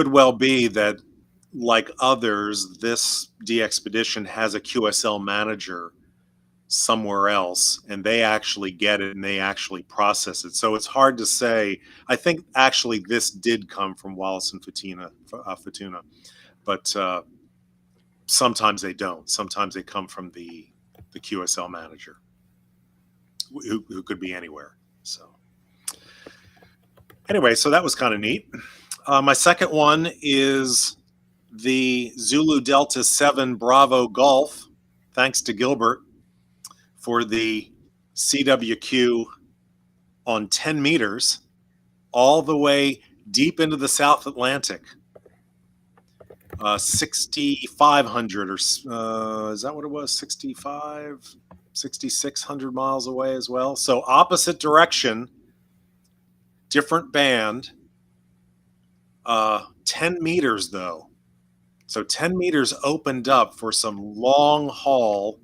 could well be that, like others, this DXpedition has a QSL manager somewhere else, and they actually get it and they actually process it. So it's hard to say. I think actually this did come from Wallace and Futuna, but sometimes they don't. Sometimes they come from the QSL manager, who could be anywhere. So anyway, so that was kind of neat. My second one is the Zulu Delta 7 Bravo Golf, thanks to Gilbert, for the CWQ on 10 meters all the way deep into the South Atlantic. 6,500 or is that what it was? 6,600 miles away as well. So opposite direction, different band, 10 meters though. So 10 meters opened up for some long haul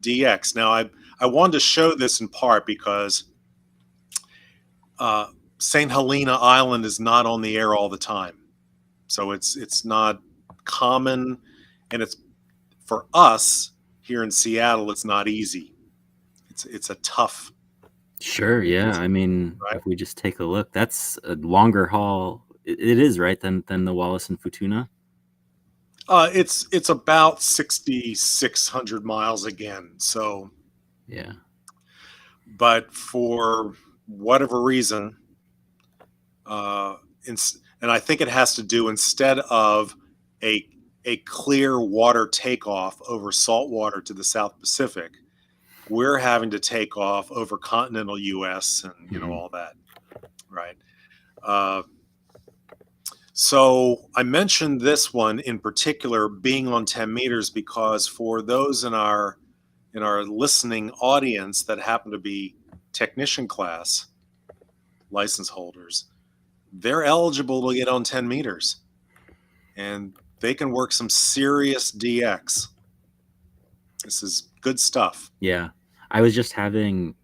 DX. Now I wanted to show this in part because St. Helena Island is not on the air all the time. So it's not common, and it's, for us here in Seattle, it's not easy. It's a tough. Sure, yeah. I mean, right? If we just take a look, that's a longer haul. It is, right, than the Wallace and Futuna? It's about 6,600 miles again. So yeah. But for whatever reason, and I think it has to do, instead of a clear water takeoff over salt water to the South Pacific, we're having to take off over continental U.S. and you know all that, right? So I mentioned this one in particular being on 10 meters because for those in our listening audience that happen to be technician class license holders, they're eligible to get on 10 meters, and they can work some serious DX. This is good stuff. Yeah. I was just having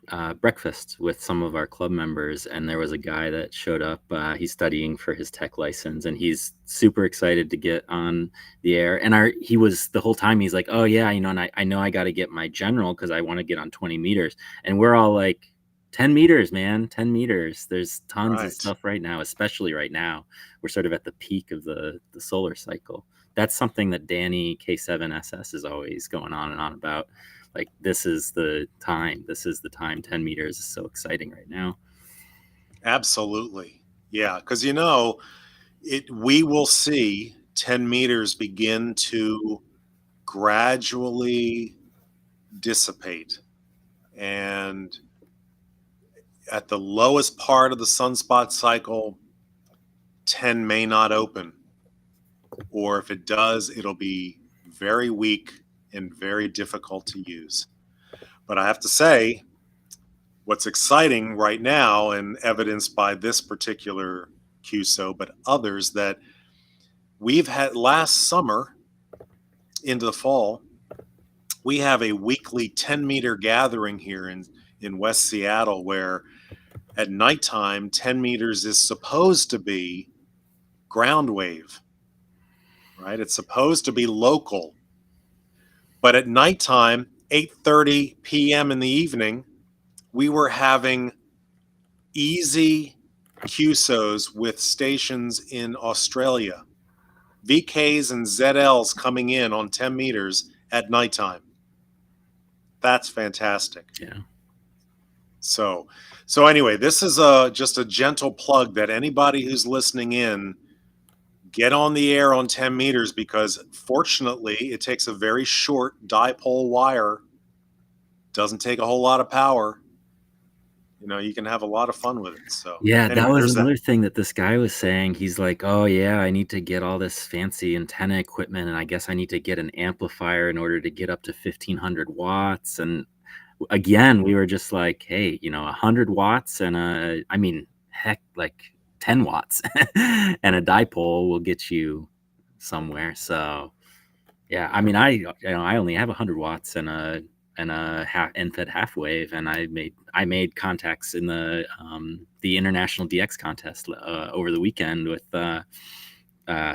breakfast with some of our club members, and there was a guy that showed up. He's studying for his tech license, and he's super excited to get on the air. And he was, the whole time, he's like, oh, yeah, you know, and I know I got to get my general because I want to get on 20 meters. And we're all like, 10 meters, man, 10 meters. There's tons of stuff right now, especially right now. We're sort of at the peak of the solar cycle. That's something that Danny K7SS is always going on and on about. Like, this is the time. 10 meters is so exciting right now. Absolutely. Yeah, because, you know, we will see 10 meters begin to gradually dissipate. And at the lowest part of the sunspot cycle, 10 may not open. Or if it does, it'll be very weak and very difficult to use. But I have to say, what's exciting right now, and evidenced by this particular QSO, but others, that we've had last summer into the fall, we have a weekly 10-meter gathering here in West Seattle where at nighttime, 10 meters is supposed to be ground wave, right? It's supposed to be local. But at nighttime, 8:30 p.m. in the evening, we were having easy QSOs with stations in Australia, VKs and ZLs coming in on 10 meters at nighttime. That's fantastic. Yeah. So anyway, this is just a gentle plug that anybody who's listening in, get on the air on 10 meters, because fortunately it takes a very short dipole wire. Doesn't take a whole lot of power. You know, you can have a lot of fun with it. So yeah, anyway, that was another thing that this guy was saying. He's like, oh yeah, I need to get all this fancy antenna equipment, and I guess I need to get an amplifier in order to get up to 1500 watts. And again, we were just like, hey, you know, 100 watts and like 10 watts and a dipole will get you somewhere. So yeah, I mean, I only have 100 watts and a end-fed half wave, and I made contacts in the international DX contest over the weekend with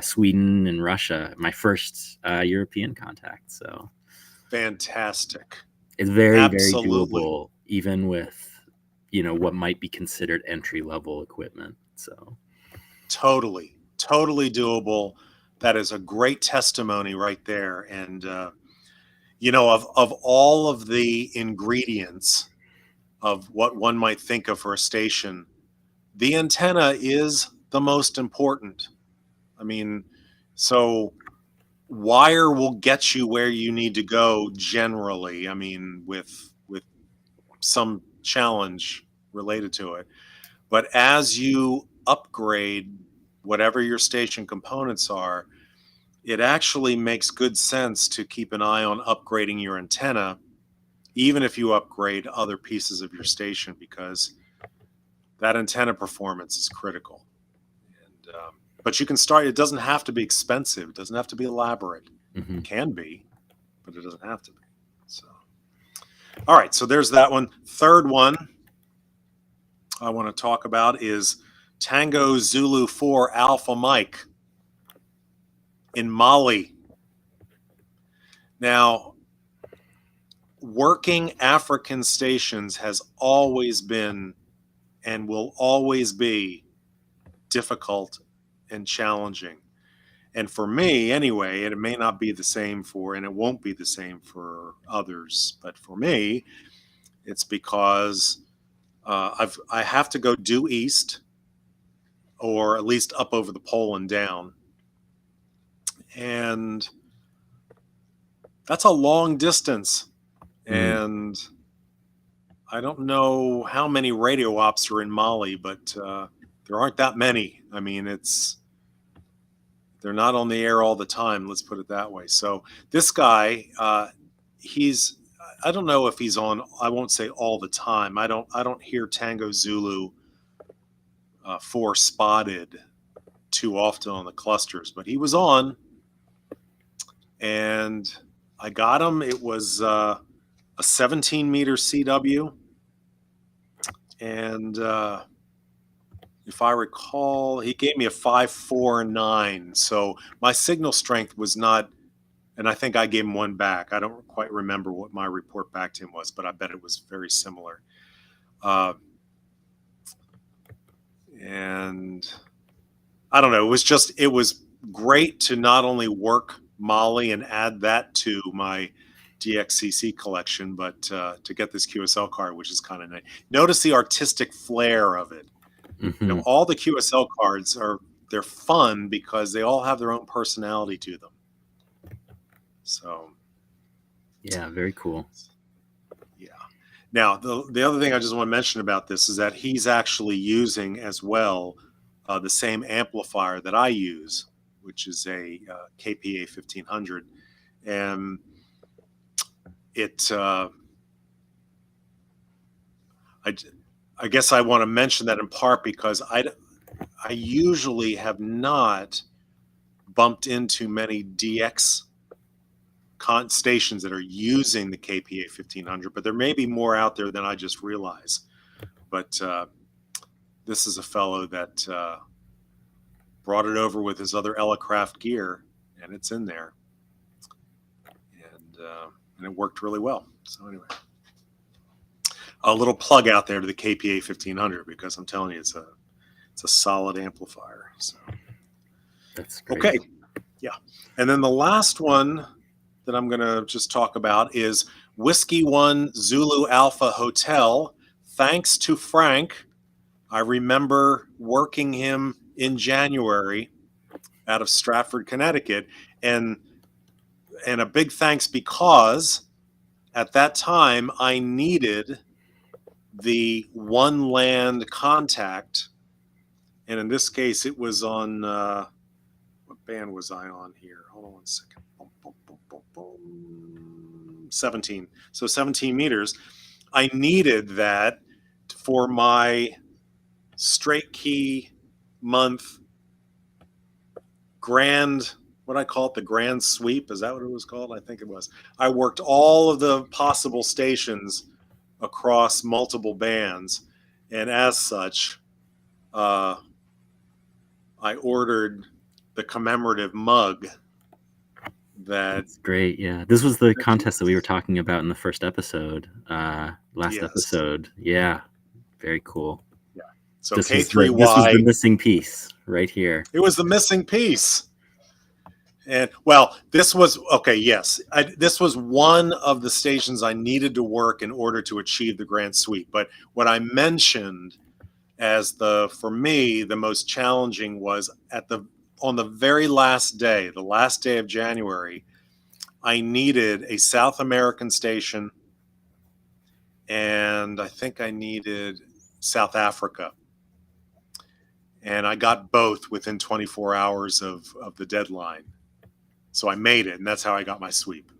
Sweden and Russia, my first European contact. So fantastic. it's very, Absolutely. very doable, even with, what might be considered entry-level equipment. So Totally doable. That is a great testimony right there. And, of all of the ingredients of what one might think of for a station, the antenna is the most important. I mean, so wire will get you where you need to go generally. I mean, with some challenge related to it. But as you upgrade whatever your station components are, it actually makes good sense to keep an eye on upgrading your antenna, even if you upgrade other pieces of your station, because that antenna performance is critical. And, but you can start, it doesn't have to be expensive. It doesn't have to be elaborate. mm-hmm. It can be, but it doesn't have to be. So, all right, so there's that one. Third one I want to talk about is Tango Zulu 4 Alpha Mike in Mali. Now, working African stations has always been and will always be difficult and challenging. And for me, anyway, and it may not be the same for, and it won't be the same for others, but for me, it's because I have to go due east, or at least up over the pole and down. And that's a long distance. And I don't know how many radio ops are in Mali, but there aren't that many. I mean, they're not on the air all the time. Let's put it that way. So this guy, I don't know if he's on, I won't say all the time. I don't hear Tango Zulu 4 spotted too often on the clusters, but he was on, and I got him. It was a 17-meter CW, and if I recall, he gave me a 549. So my signal strength was not, and I think I gave him one back. I don't quite remember what my report back to him was, but I bet it was very similar. And I don't know. It was great to not only work Mali and add that to my DXCC collection, but to get this QSL card, which is kind of nice. Notice the artistic flair of it. Mm-hmm. All the QSL cards they're fun because they all have their own personality to them. So, yeah, very cool. Yeah. Now, the other thing I just want to mention about this is that he's actually using as well the same amplifier that I use, which is a KPA 1500, and it. I guess I want to mention that in part because I usually have not bumped into many DX stations that are using the KPA 1500, but there may be more out there than I just realized. But this is a fellow that brought it over with his other Elecraft gear, and it's in there, and it worked really well. So anyway, a little plug out there to the KPA 1500 because I'm telling you, it's a solid amplifier. So that's great. Okay, yeah, and then the last one that I'm going to just talk about is Whiskey 1 Zulu Alpha Hotel. Thanks to Frank, I remember working him in January out of Stratford, Connecticut, and a big thanks because at that time I needed the one land contact, and in this case it was on what band was I on here? Hold on one second. 17. So 17 meters. I needed that for my straight key month grand, what I call it, the grand sweep. Is that what it was called? I think it was. I worked all of the possible stations across multiple bands, and as such, I ordered the commemorative mug. That's great. Yeah, this was the contest that we were talking about in the first episode, last episode. Yeah, very cool. Yeah. So this K3Y. This was the missing piece right here. It was the missing piece. And well, this was okay. Yes, this was one of the stations I needed to work in order to achieve the grand sweep. But what I mentioned as for me, the most challenging was on the very last day, the last day of January, I needed a South American station, and I think I needed South Africa. And I got both within 24 hours of the deadline. So I made it, and that's how I got my sweep.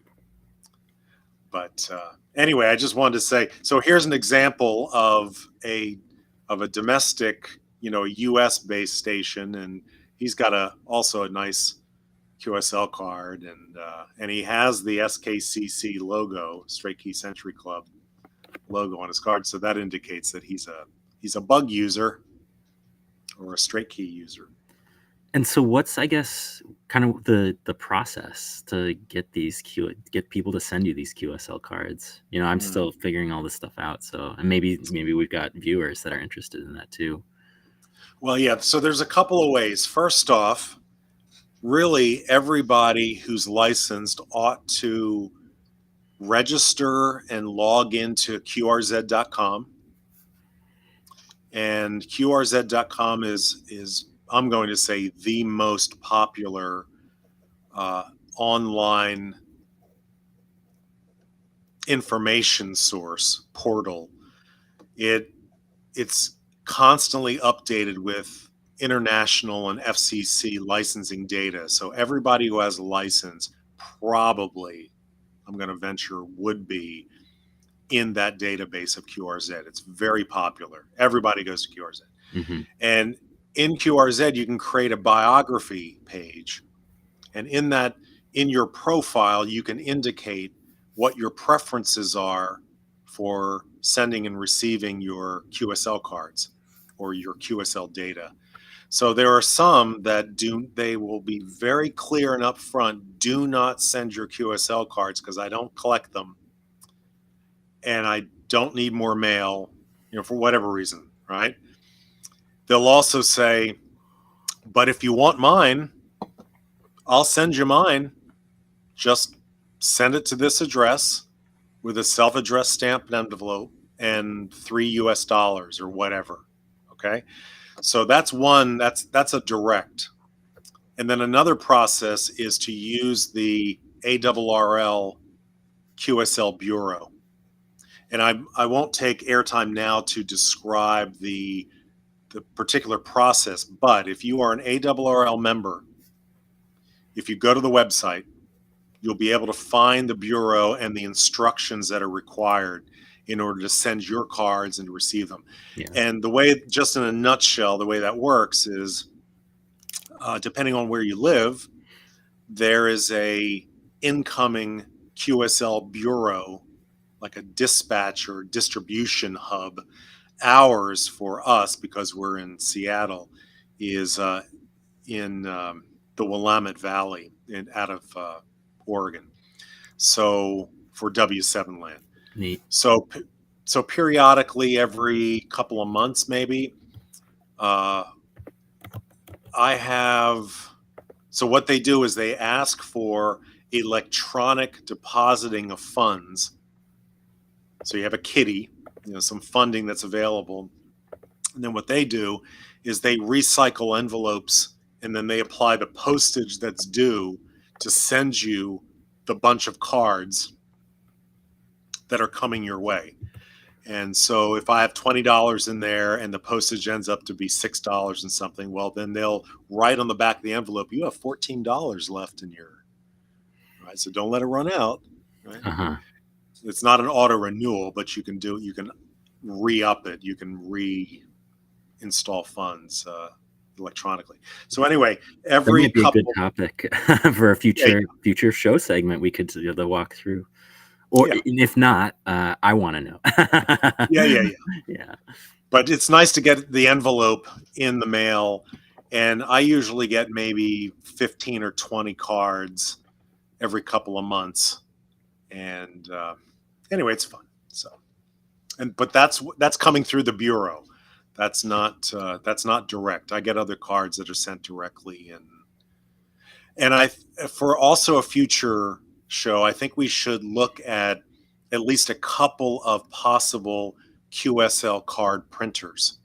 But anyway, I just wanted to say, so here's an example of a domestic, a US-based station, and he's got also a nice QSL card, and he has the SKCC logo, Straight Key Century Club logo on his card, so that indicates that he's a bug user or a straight key user. And so what's, I guess, kind of the process to get people to send you these QSL cards? I'm still figuring all this stuff out. So, and maybe we've got viewers that are interested in that too. Well, yeah. So there's a couple of ways. First off, really everybody who's licensed ought to register and log into QRZ.com. And QRZ.com is I'm going to say the most popular online information source portal. It's constantly updated with international and FCC licensing data. So everybody who has a license probably, I'm going to venture, would be in that database of QRZ. It's very popular. Everybody goes to QRZ. Mm-hmm. And in QRZ, you can create a biography page. And in your profile, you can indicate what your preferences are for sending and receiving your QSL cards or your QSL data. So there are some that they will be very clear and upfront, do not send your QSL cards because I don't collect them. And I don't need more mail, for whatever reason, right? They'll also say, but if you want mine, I'll send you mine. Just send it to this address with a self-addressed stamped envelope and $3 or whatever. Okay. So that's one, that's a direct. And then another process is to use the ARRL QSL Bureau. And I won't take airtime now to describe the particular process, but if you are an ARRL member, if you go to the website, you'll be able to find the Bureau and the instructions that are required in order to send your cards and to receive them. Yeah. And the way, just in a nutshell, the way that works is, depending on where you live, there is a incoming QSL Bureau, like a dispatch or distribution hub. Ours, for us, because we're in Seattle, is in the Willamette Valley out of Oregon. So for W7 land. Neat. So periodically, every couple of months, maybe, I have. So what they do is they ask for electronic depositing of funds. So you have a kitty, some funding that's available. And then what they do is they recycle envelopes, and then they apply the postage that's due to send you the bunch of cards that are coming your way. And so if I have $20 in there and the postage ends up to be $6 and something, well, then they'll write on the back of the envelope, you have $14 left in your, right? So don't let it run out, right? Uh-huh. It's not an auto renewal, but you can re-up it. You can reinstall funds electronically. So anyway, that might be a good topic for a future show segment we could do the walkthrough. Or if not, I want to know. Yeah. But it's nice to get the envelope in the mail And I usually get maybe 15 or 20 cards every couple of months. And anyway, it's fun. So, but that's coming through the bureau. That's not direct. I get other cards that are sent directly, and for also a future show, I think we should look at least a couple of possible QSL card printers.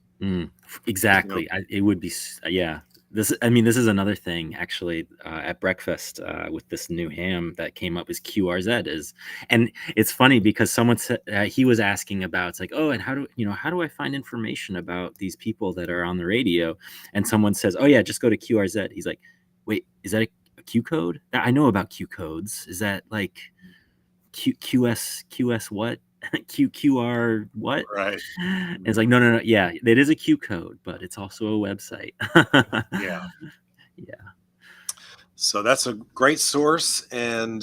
Exactly. You know? It would be, yeah. This is another thing actually at breakfast with this new ham that came up is QRZ and it's funny because someone said he was asking about, it's like, oh, and how do I find information about these people that are on the radio? And someone says, oh yeah, just go to QRZ. He's like, wait, is that a Q code? I know about Q codes. Is that like QS what? QR what? Right. And it's like, no. Yeah, it is a Q code, but it's also a website. Yeah. Yeah. So that's a great source. And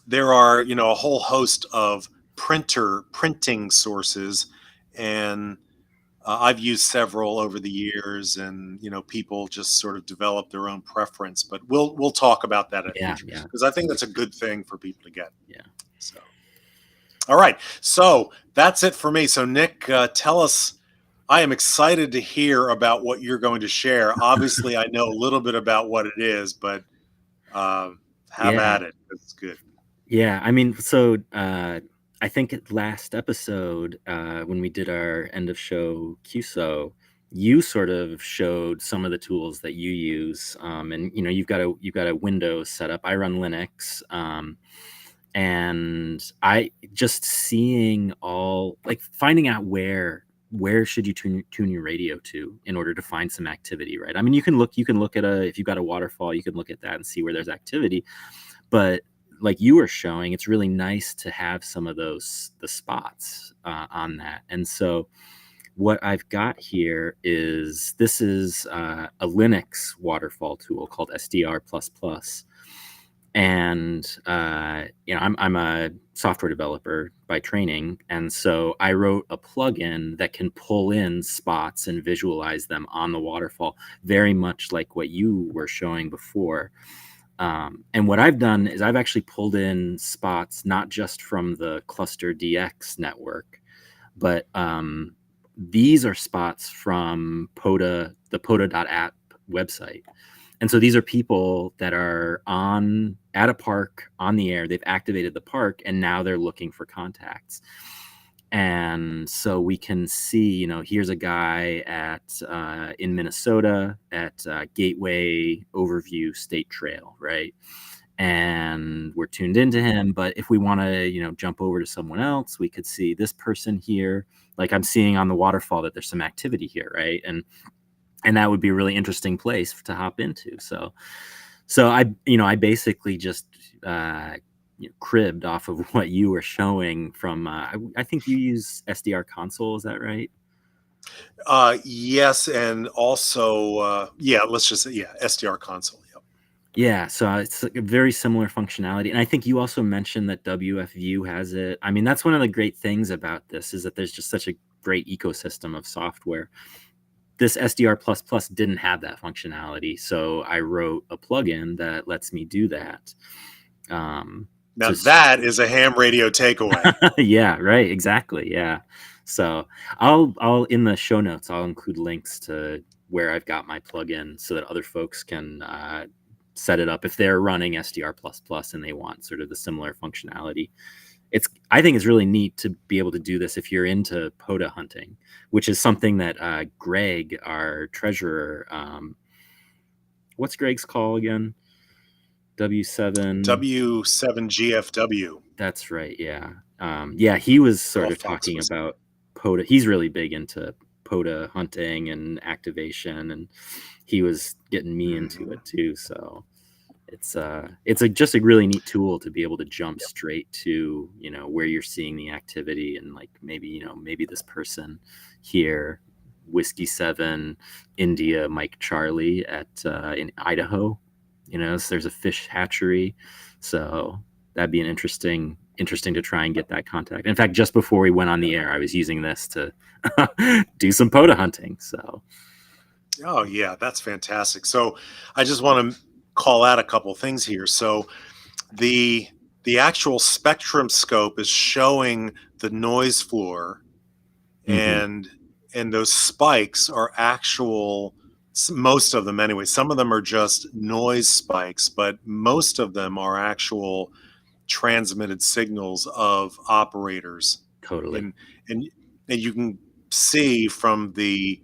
there are, a whole host of printing sources. And I've used several over the years, and people just sort of develop their own preference. But we'll talk about that at future, because I think that's a good thing for people to get. Yeah. So, all right. So that's it for me. So Nick, tell us. I am excited to hear about what you're going to share. Obviously, I know a little bit about what it is, but have at it. That's good. Yeah. I mean, so I think last episode when we did our end of show QSO, you sort of showed some of the tools that you use, and you've got a Windows setup. I run Linux, and I just seeing finding out where should you tune your radio to in order to find some activity, right? I mean, you can look at if you've got a waterfall, you can look at that and see where there's activity, but like you were showing, it's really nice to have some of the spots on that. And so what I've got here is a Linux waterfall tool called SDR++. And I'm a software developer by training, and so I wrote a plugin that can pull in spots and visualize them on the waterfall, very much like what you were showing before. And what I've done is I've actually pulled in spots not just from the Cluster DX network, but these are spots from the POTA.app website. And so these are people that are at a park on the air. They've activated the park, and now they're looking for contacts. And so we can see, here's a guy in Minnesota at Gateway Overview State Trail, right? And we're tuned into him. But if we want to, jump over to someone else, we could see this person here. Like I'm seeing on the waterfall that there's some activity here, right? And that would be a really interesting place to hop into. So I basically just cribbed off of what you were showing from. I think you use SDR console. Is that right? Yes, and also let's just say SDR console. Yep. Yeah, so it's a very similar functionality, and I think you also mentioned that WFView has it. I mean, that's one of the great things about this is that there's just such a great ecosystem of software. This SDR++ didn't have that functionality, so I wrote a plugin that lets me do that. Now that is a ham radio takeaway. Yeah, right, exactly. Yeah. So I'll in the show notes, I'll include links to where I've got my plugin so that other folks can set it up if they're running SDR++ and they want sort of the similar functionality. I think it's really neat to be able to do this if you're into POTA hunting, which is something that Greg, our treasurer, what's Greg's call again? W7GFW. That's right. Yeah. He was sort of talking about POTA. He's really big into POTA hunting and activation, and he was getting me into it too. So it's just a really neat tool to be able to jump straight to, where you're seeing the activity, and like maybe this person here, Whiskey 7 India Mike Charlie in Idaho, so there's a fish hatchery, so that'd be an interesting to try and get that contact. In fact, just before we went on the air, I was using this to do some POTA hunting. So Oh yeah, that's fantastic. So I just want to call out a couple things here. So the the actual spectrum scope is showing the noise floor, Hmm. and those spikes are actual, most of them anyway. Some of them are just noise spikes, but most of them are actual transmitted signals of operators. Totally. And and you can see from the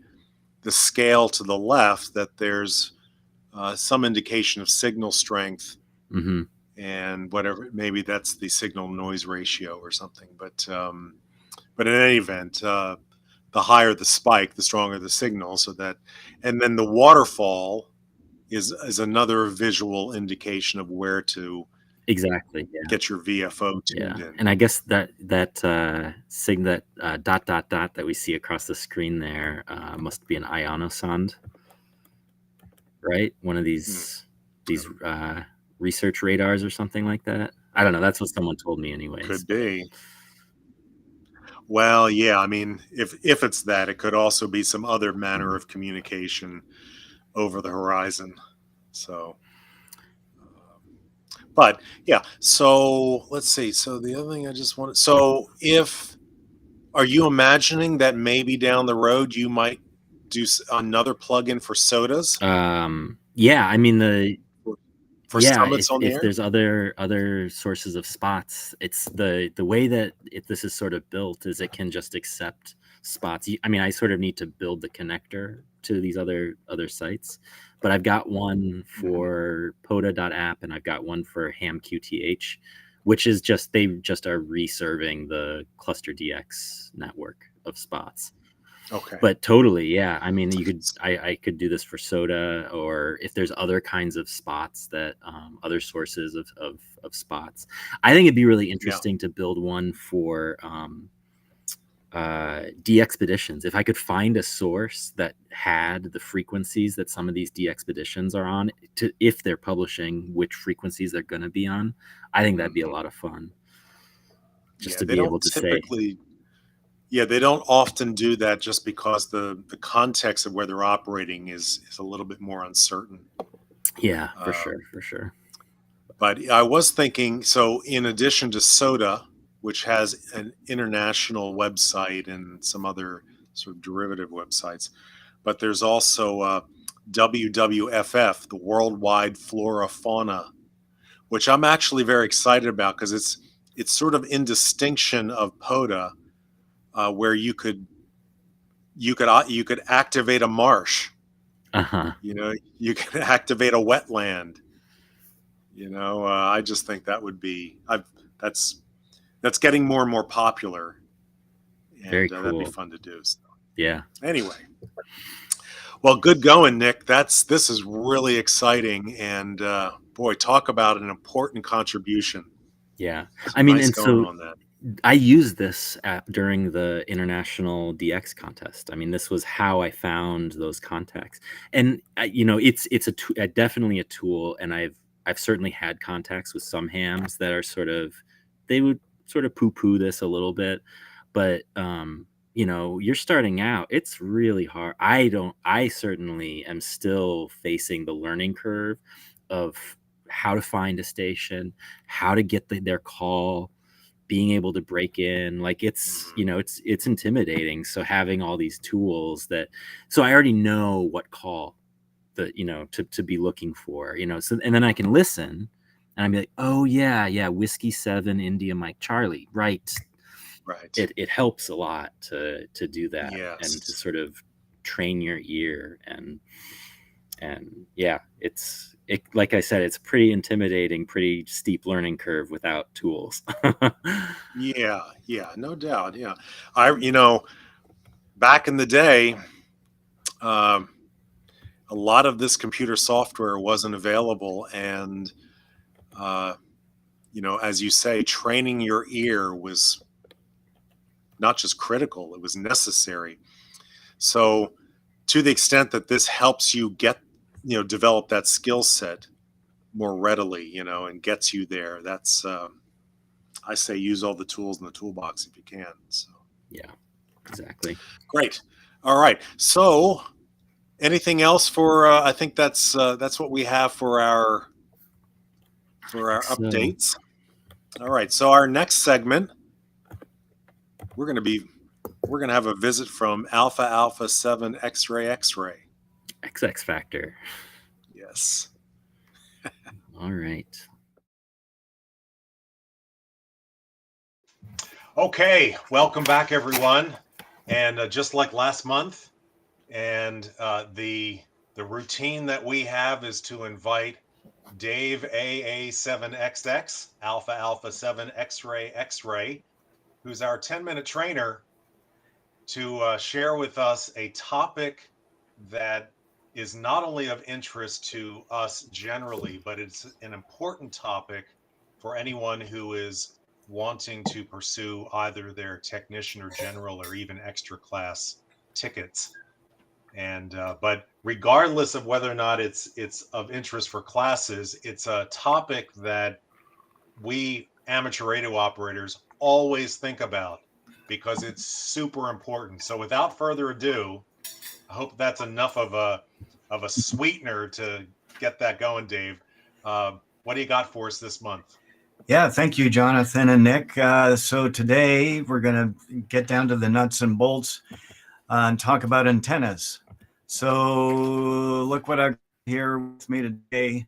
scale to the left that there's some indication of signal strength, Hmm. and whatever, maybe that's the signal noise ratio or something. But in any event, the higher the spike, the stronger the signal. So that, and then the waterfall is another visual indication of where to Exactly. Yeah. get your VFO Yeah. tuned in. And I guess dot dot dot that we see across the screen there must be an ionosonde, right? One of Hmm. these research radars or something like that. I don't know. That's what someone told me, Could anyways. be. Well, yeah. I mean, if it's that, it could also be some other manner of communication over the horizon. So, but yeah. So let's see. So the other thing I just wanted. So if are you imagining that maybe down the road you might do another plugin for sodas Yeah. I mean for yeah. summits on the If air? there's other sources of spots, it's the way that this is sort of built is it can just accept spots. I mean, I sort of need to build the connector to these other sites, but I've got one Mhm. for poda.app and I've got one for hamqth, which is just they just are reserving the cluster DX network of spots. Okay. But totally, yeah. I mean, I could do this for soda, or if there's other kinds of spots that other sources of spots. I think it'd be really Yeah. interesting to build one for de-expeditions. If I could find a source that had the frequencies that some of these de-expeditions are on, if they're publishing which frequencies they're going to be on, I think that'd be a Mhm. lot of fun. Just Yeah, to they be don't able to say, typically. Yeah, they don't often do that just because the context of where they're operating is a little bit more uncertain. yeah, for sure, Um, for sure. but I was thinking, so in addition to Soda, which has an international website and some other sort of derivative websites, but there's also WWFF, the Worldwide Flora Fauna, which I'm actually very excited about because it's sort of in distinction of PODA, where you could activate a marsh, Uh-huh. you could activate a wetland. I just think that would be that's that's getting more and more popular, Very and that'd be cool. fun to do. So Yeah. anyway, well, good going, Nick. This is really exciting, and boy, talk about an important contribution. Yeah. So I mean, nice and going so on that. I used this app during the international DX contest. I mean, this was how I found those contacts. And it's definitely a tool, and I've certainly had contacts with some hams that are they would sort of poo-poo this a little bit, but you're starting out, it's really hard. I certainly am still facing the learning curve of how to find a station, how to get their call, being able to break in. Like Mhm. it's intimidating. So having all these tools so I already know what call to be looking for, so, and then I can listen and I'm like, oh yeah, Whiskey 7 India Mike Charlie, right. Right. It helps a lot to do that and to Yes. sort of train your ear. And yeah, like I said, it's pretty intimidating, pretty steep learning curve without tools. Yeah. Yeah. No doubt. Yeah. Back in the day, um, a lot of this computer software wasn't available, and uh, as you say, training your ear was not just critical; it was necessary. So, to the extent that this helps you develop that skill set more readily, and gets you there, that's I say use all the tools in the toolbox if you can. So Yeah, exactly. great. All right. So anything else for? I think that's what we have for our updates. All right. So our next segment, we're going to have a visit from Alpha Alpha 7 X-Ray X-Ray. XXFactor. Yes. All right. Okay, welcome back, everyone. And just like last month, and the routine that we have is to invite Dave AA7XX, Alpha Alpha 7 X-Ray X-Ray, who's our 10-minute trainer, to share with us a topic that is not only of interest to us generally, but it's an important topic for anyone who is wanting to pursue either their technician or general or even extra class tickets. And but regardless of whether or not it's of interest for classes, it's a topic that we amateur radio operators always think about because it's super important. So without further ado, I hope that's enough of a sweetener to get that going, Dave. What do you got for us this month? Yeah, thank you, Jonathan and Nick. So today we're going to get down to the nuts and bolts and talk about antennas. So look what I got here with me today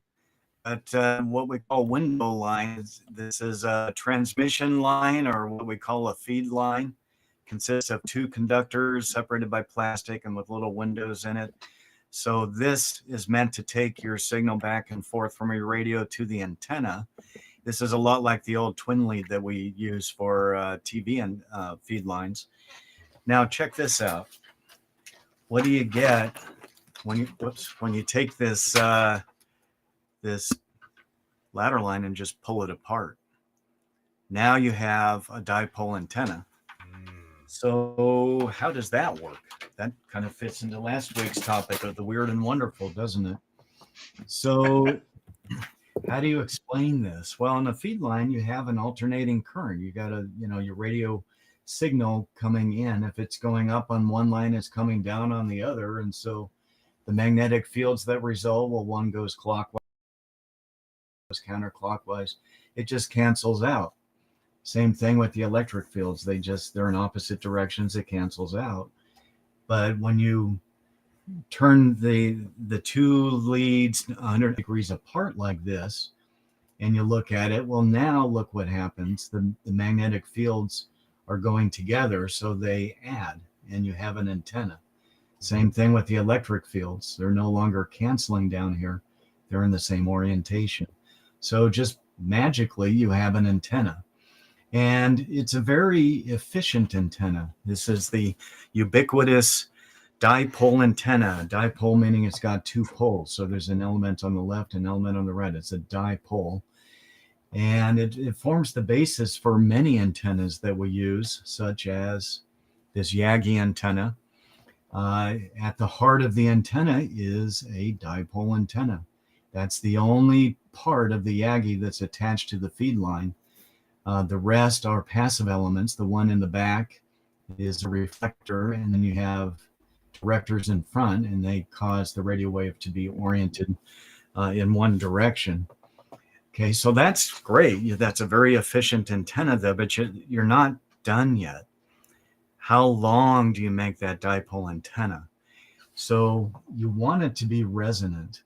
at what we call window lines. This is a transmission line, or what we call a feed line. Consists of two conductors separated by plastic and with little windows in it. So this is meant to take your signal back and forth from your radio to the antenna. This is a lot like the old twin lead that we use for TV and feed lines. Now check this out. What do you get when you take this this ladder line and just pull it apart? Now you have a dipole antenna. So how does that work? That kind of fits into last week's topic of the weird and wonderful, doesn't it? So how do you explain this? Well, in a feed line, you have an alternating current. You got your radio signal coming in. If it's going up on one line, it's coming down on the other. And so the magnetic fields that result, well, one goes clockwise, counterclockwise. It just cancels out. Same thing with the electric fields. They're in opposite directions. It cancels out. But when you turn the two leads 100 degrees apart like this, and you look at it, well, now look what happens. The magnetic fields are going together, so they add, and you have an antenna. Same thing with the electric fields. They're no longer canceling down here. They're in the same orientation. So just magically, you have an antenna. And it's a very efficient antenna. This is the ubiquitous dipole antenna. Dipole meaning it's got two poles. So there's an element on the left, an element on the right. It's a dipole. And it forms the basis for many antennas that we use, such as this Yagi antenna. At the heart of the antenna is a dipole antenna. That's the only part of the Yagi that's attached to the feed line. The rest are passive elements. The one in the back is a reflector, and then you have directors in front, and they cause the radio wave to be oriented in one direction. Okay, so that's great. That's a very efficient antenna, though, but you're not done yet. How long do you make that dipole antenna? So you want it to be resonant.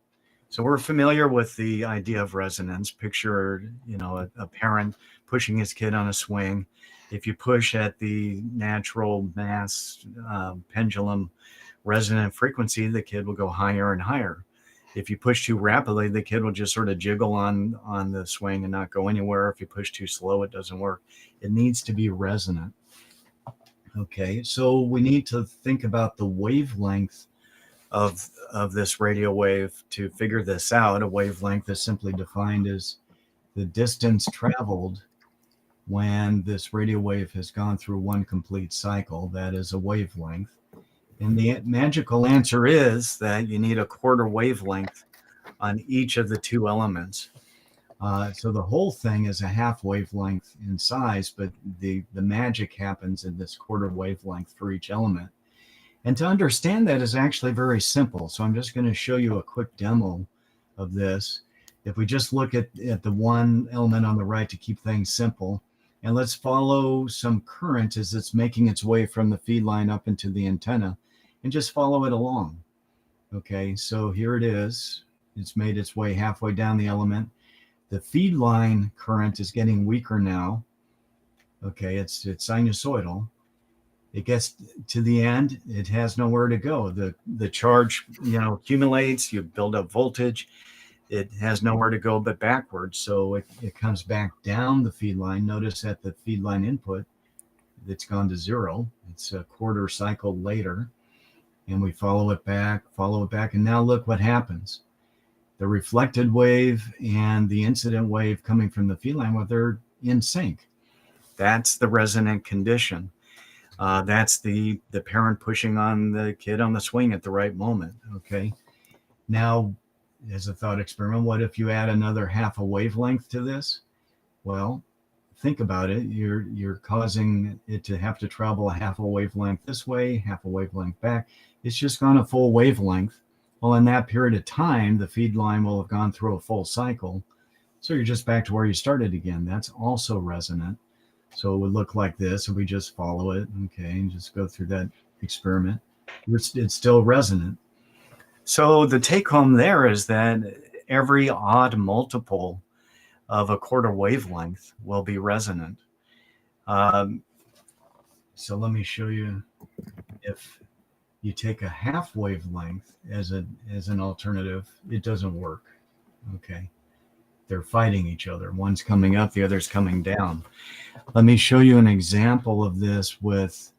So we're familiar with the idea of resonance. Picture, a parent pushing his kid on a swing. If you push at the natural mass pendulum resonant frequency, the kid will go higher and higher. If you push too rapidly, the kid will just sort of jiggle on the swing and not go anywhere. If you push too slow, it doesn't work. It needs to be resonant. Okay, so we need to think about the wavelength of this radio wave to figure this out. A wavelength is simply defined as the distance traveled when this radio wave has gone through one complete cycle. That is a wavelength. And the magical answer is that you need a quarter wavelength on each of the two elements. So the whole thing is a half wavelength in size, but the magic happens in this quarter wavelength for each element. And to understand that is actually very simple. So I'm just going to show you a quick demo of this. If we just look at the one element on the right to keep things simple, and let's follow some current as it's making its way from the feed line up into the antenna, and just follow it along. Okay, so here it is. It's made its way halfway down the element. The feed line current is getting weaker now. Okay, it's sinusoidal. It gets to the end, it has nowhere to go. The charge, accumulates, you build up voltage. It has nowhere to go but backwards. So it comes back down the feed line. Notice at the feed line input, it's gone to 0. It's a quarter cycle later. And we follow it back. And now look what happens. The reflected wave and the incident wave coming from the feed line, well, they're in sync. That's the resonant condition. That's the parent pushing on the kid on the swing at the right moment. Okay. Now, as a thought experiment, what if you add another half a wavelength to this? Well, think about it. You're causing it to have to travel a half a wavelength this way, half a wavelength back. It's just gone a full wavelength. Well, in that period of time, the feed line will have gone through a full cycle. So you're just back to where you started again. That's also resonant. So it would look like this if we just follow it, okay, and just go through that experiment. It's still resonant. So the take home there is that every odd multiple of a quarter wavelength will be resonant. So let me show you. If you take a half wavelength as an alternative, it doesn't work. Okay, they're fighting each other. One's coming up, the other's coming down. Let me show you an example of this with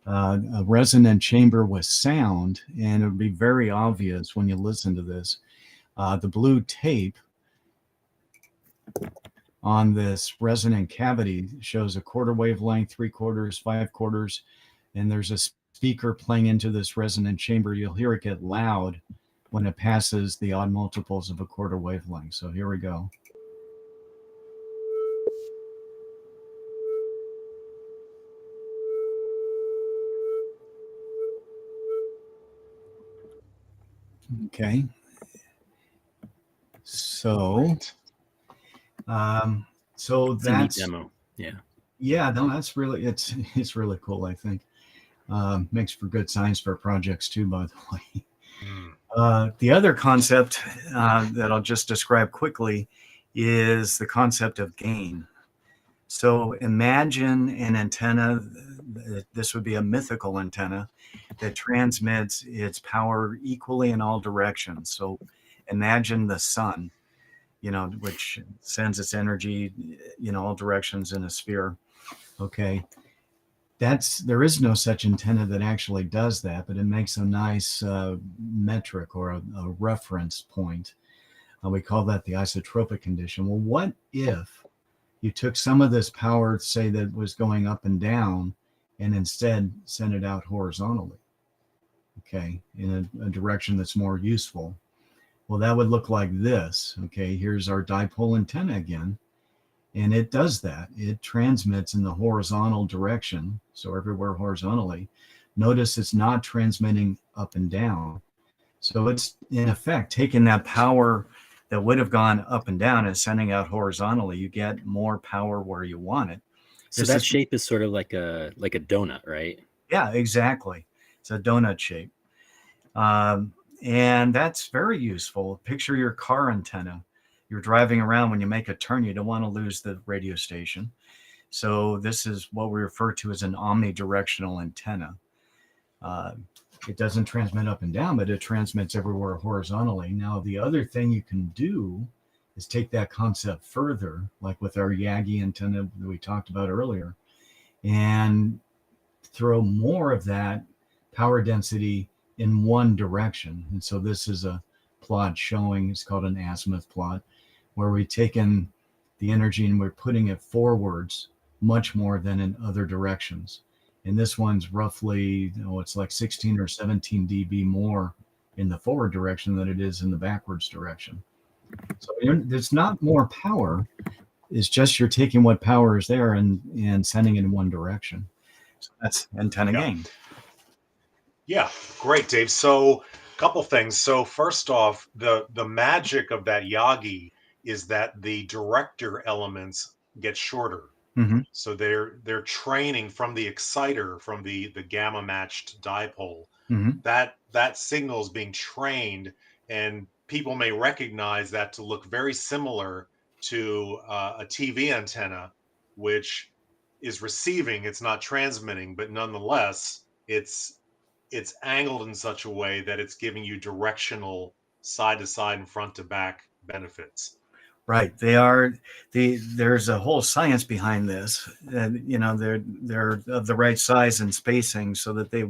a resonant chamber with sound, and it would be very obvious when you listen to this. The blue tape on this resonant cavity shows a quarter wavelength, 3/4, 5/4, and there's a speaker playing into this resonant chamber. You'll hear it get loud when it passes the odd multiples of a quarter wavelength. So here we go. Okay. So, so It's a neat that's demo. Yeah. Yeah, no, that's really it's really cool. I think makes for good science fair projects too. By the way, the other concept that I'll just describe quickly is the concept of gain. So imagine an antenna. This would be a mythical antenna that transmits its power equally in all directions. So imagine the sun, which sends its energy, all directions in a sphere. Okay. There is no such antenna that actually does that, but it makes a nice metric or a reference point. We call that the isotropic condition. Well, what if you took some of this power, say that was going up and down, and instead sent it out horizontally, okay, in a direction that's more useful? Well, that would look like this. Okay, here's our dipole antenna again, and it does that. It transmits in the horizontal direction, so everywhere horizontally. Notice it's not transmitting up and down. So it's, in effect, taking that power that would have gone up and down and sending out horizontally. You get more power where you want it. So that shape is sort of like a donut, right? Yeah, exactly. It's a donut shape. And that's very useful. Picture your car antenna. You're driving around. When you make a turn, you don't want to lose the radio station. So this is what we refer to as an omnidirectional antenna. It doesn't transmit up and down, but it transmits everywhere horizontally. Now, the other thing you can do is take that concept further, like with our Yagi antenna that we talked about earlier, and throw more of that power density in one direction. And so this is a plot showing, it's called an azimuth plot, where we've taken the energy and we're putting it forwards much more than in other directions. And this one's roughly, it's like 16 or 17 dB more in the forward direction than it is in the backwards direction. So there's not more power. It's just you're taking what power is there and sending it in one direction. So that's antenna gain. Yeah, great, Dave. So, a couple things. So, first off, the magic of that Yagi is that the director elements get shorter. Mm-hmm. So they're training from the exciter, from the gamma matched dipole. Mm-hmm. That signal is being trained, and people may recognize that to look very similar to a TV antenna, which is receiving. It's not transmitting, but nonetheless, it's angled in such a way that it's giving you directional side to side and front to back benefits. Right. They are there's a whole science behind this. And they're of the right size and spacing so that they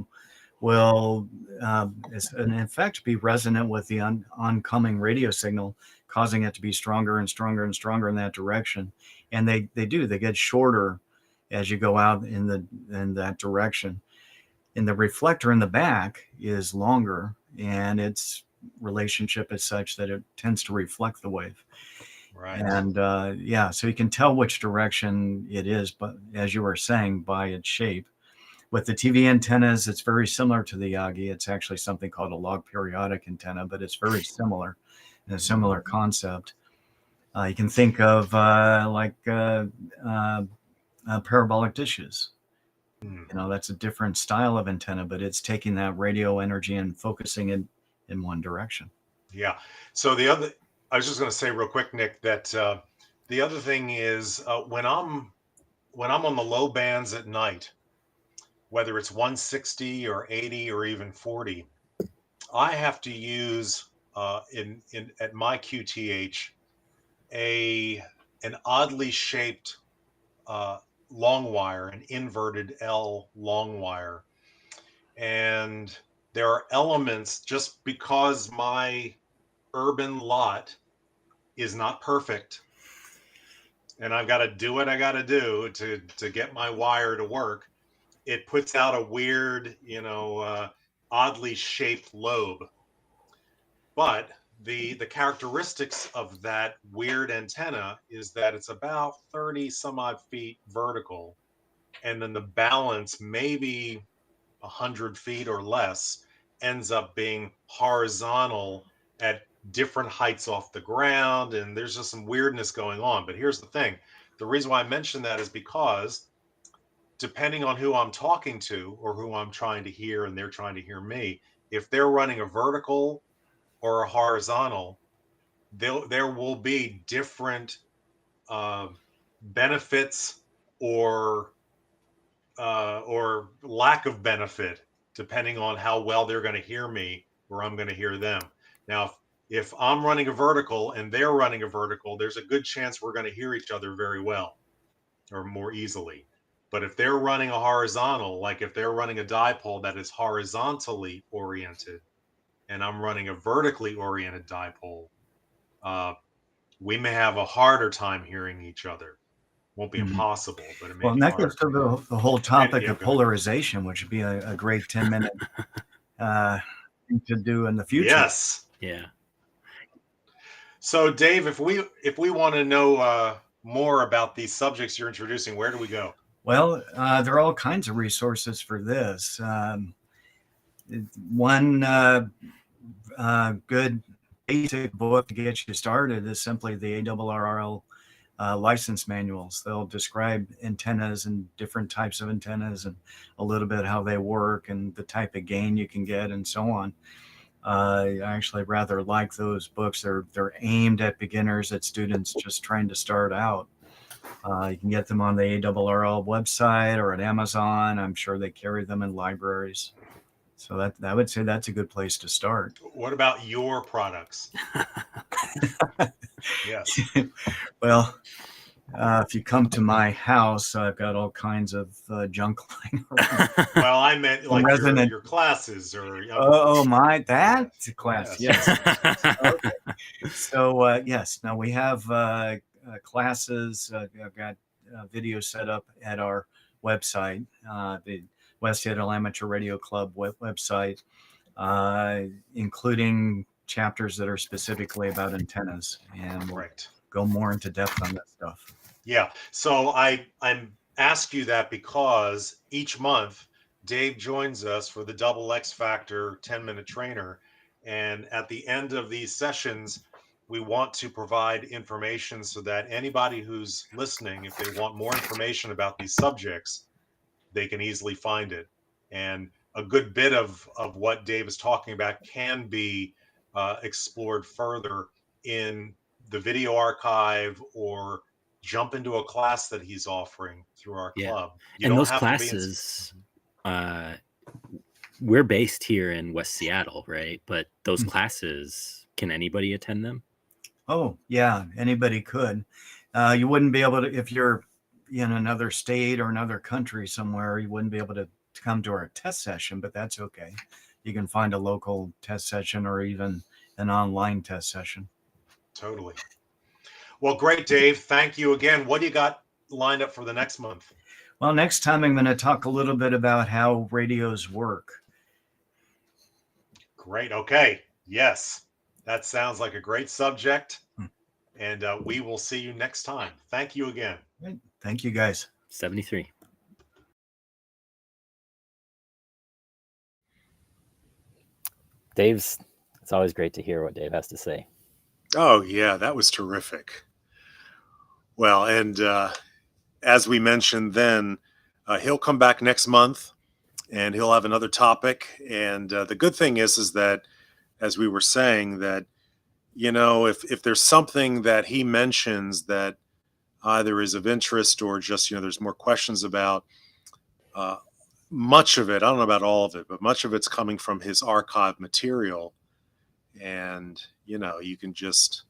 will in effect be resonant with the oncoming radio signal, causing it to be stronger and stronger and stronger in that direction. And they get shorter as you go out in that direction. And the reflector in the back is longer, and its relationship is such that it tends to reflect the wave. Right. And so you can tell which direction it is, but as you were saying, by its shape. With the TV antennas, it's very similar to the Yagi. It's actually something called a log periodic antenna, but it's very similar in a similar concept. You can think of parabolic dishes. That's a different style of antenna, but it's taking that radio energy and focusing it in one direction. Yeah. So I was just going to say real quick, Nick, that the other thing is when I'm on the low bands at night, whether it's 160 or 80 or even 40, I have to use at my QTH an oddly shaped long wire, an inverted L long wire, and there are elements, just because my urban lot is not perfect and I've got to do what I got to do to get my wire to work. It puts out a weird, oddly shaped lobe. But the characteristics of that weird antenna is that it's about 30 some odd feet vertical, and then the balance, maybe 100 feet or less, ends up being horizontal at different heights off the ground, and there's just some weirdness going on. But here's the thing. The reason why I mention that is because depending on who I'm talking to or who I'm trying to hear and they're trying to hear me, if they're running a vertical or a horizontal, there will be different benefits or lack of benefit depending on how well they're going to hear me or I'm going to hear them. Now, if I'm running a vertical and they're running a vertical, there's a good chance we're going to hear each other very well or more easily. But if they're running a horizontal, like if they're running a dipole that is horizontally oriented and I'm running a vertically oriented dipole, we may have a harder time hearing each other. Won't be impossible, but it may be that hard. gets to the whole topic of polarization, which would be a great 10-minute thing to do in the future. Yes. Yeah. So, Dave, if we want to know more about these subjects you're introducing, where do we go? Well, there are all kinds of resources for this. One good basic book to get you started is simply the ARRL license manuals. They'll describe antennas and different types of antennas and a little bit how they work and the type of gain you can get and so on. I actually rather like those books. They're aimed at beginners, at students just trying to start out. You can get them on the ARRL website or at Amazon. I'm sure they carry them in libraries. So that I would say that's a good place to start. What about your products? Yes. Well, if you come to my house, I've got all kinds of junk lying around. Well, I meant like your classes or. That's a class. Yes. Okay. So yes, now we have classes. I've got videos set up at our website, the West Seattle Amateur Radio Club website, including chapters that are specifically about antennas, and we'll go more into depth on that stuff. Yeah. So I'm ask you that because each month Dave joins us for the double XFactor 10-minute trainer. And at the end of these sessions, we want to provide information so that anybody who's listening, if they want more information about these subjects, they can easily find it. And a good bit of what Dave is talking about can be explored further in the video archive, or jump into a class that he's offering through our club. You and don't those have classes, we're based here in West Seattle, right? But those classes, can anybody attend them? Oh, yeah, anybody could. You wouldn't be able to, if you're in another state or another country somewhere, you wouldn't be able to come to our test session, but that's okay. You can find a local test session or even an online test session. Totally. Well, great, Dave. Thank you again. What do you got lined up for the next month? Well, next time I'm going to talk a little bit about how radios work. Great. Okay. Yes, that sounds like a great subject. And we will see you next time. Thank you again. Thank you, guys. 73. It's always great to hear what Dave has to say. Oh, yeah, that was terrific. Well, and as we mentioned then, he'll come back next month and he'll have another topic. And the good thing is that, as we were saying, that, you know, if there's something that he mentions that either is of interest or just, you know, there's more questions about, much of it, I don't know about all of it, but much of it's coming from his archive material. And, you know, you can just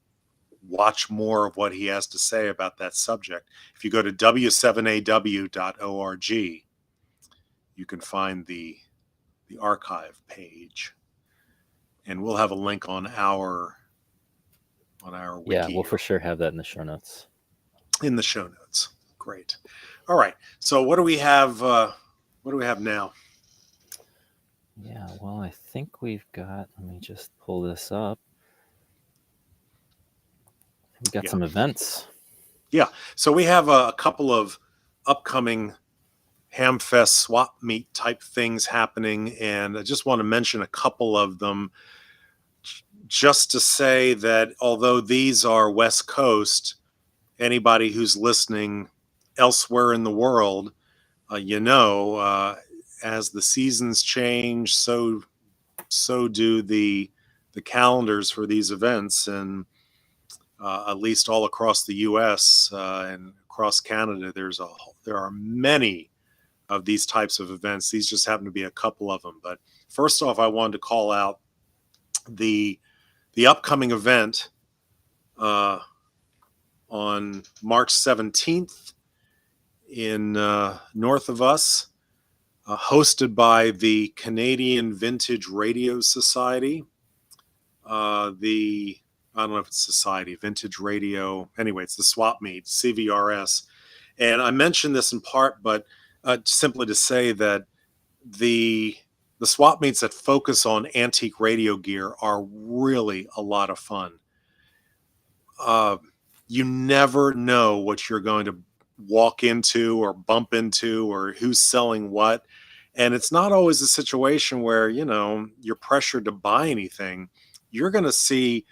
watch more of what he has to say about that subject. If you go to W7AW.org, you can find the archive page. And we'll have a link on our wiki. Yeah, we'll for sure have that in the show notes. In the show notes. Great. All right. So what do we have? What do we have now? Yeah, well, I think we've got, let me just pull this up. We've got some events. Yeah. So we have a couple of upcoming Hamfest Swapmeet type things happening. And I just want to mention a couple of them just to say that although these are West Coast, anybody who's listening elsewhere in the world, as the seasons change, so do the calendars for these events, and at least all across the U.S. And across Canada, there are many of these types of events. These just happen to be a couple of them. But first off, I wanted to call out the upcoming event on March 17th in north of us, hosted by the Canadian Vintage Radio Society. I don't know if it's Society, Vintage Radio. Anyway, it's the Swapmeet, CVRS. And I mentioned this in part, but simply to say that the Swapmeets that focus on antique radio gear are really a lot of fun. You never know what you're going to walk into or bump into or who's selling what. And it's not always a situation where, you know, you're pressured to buy anything. You're going to see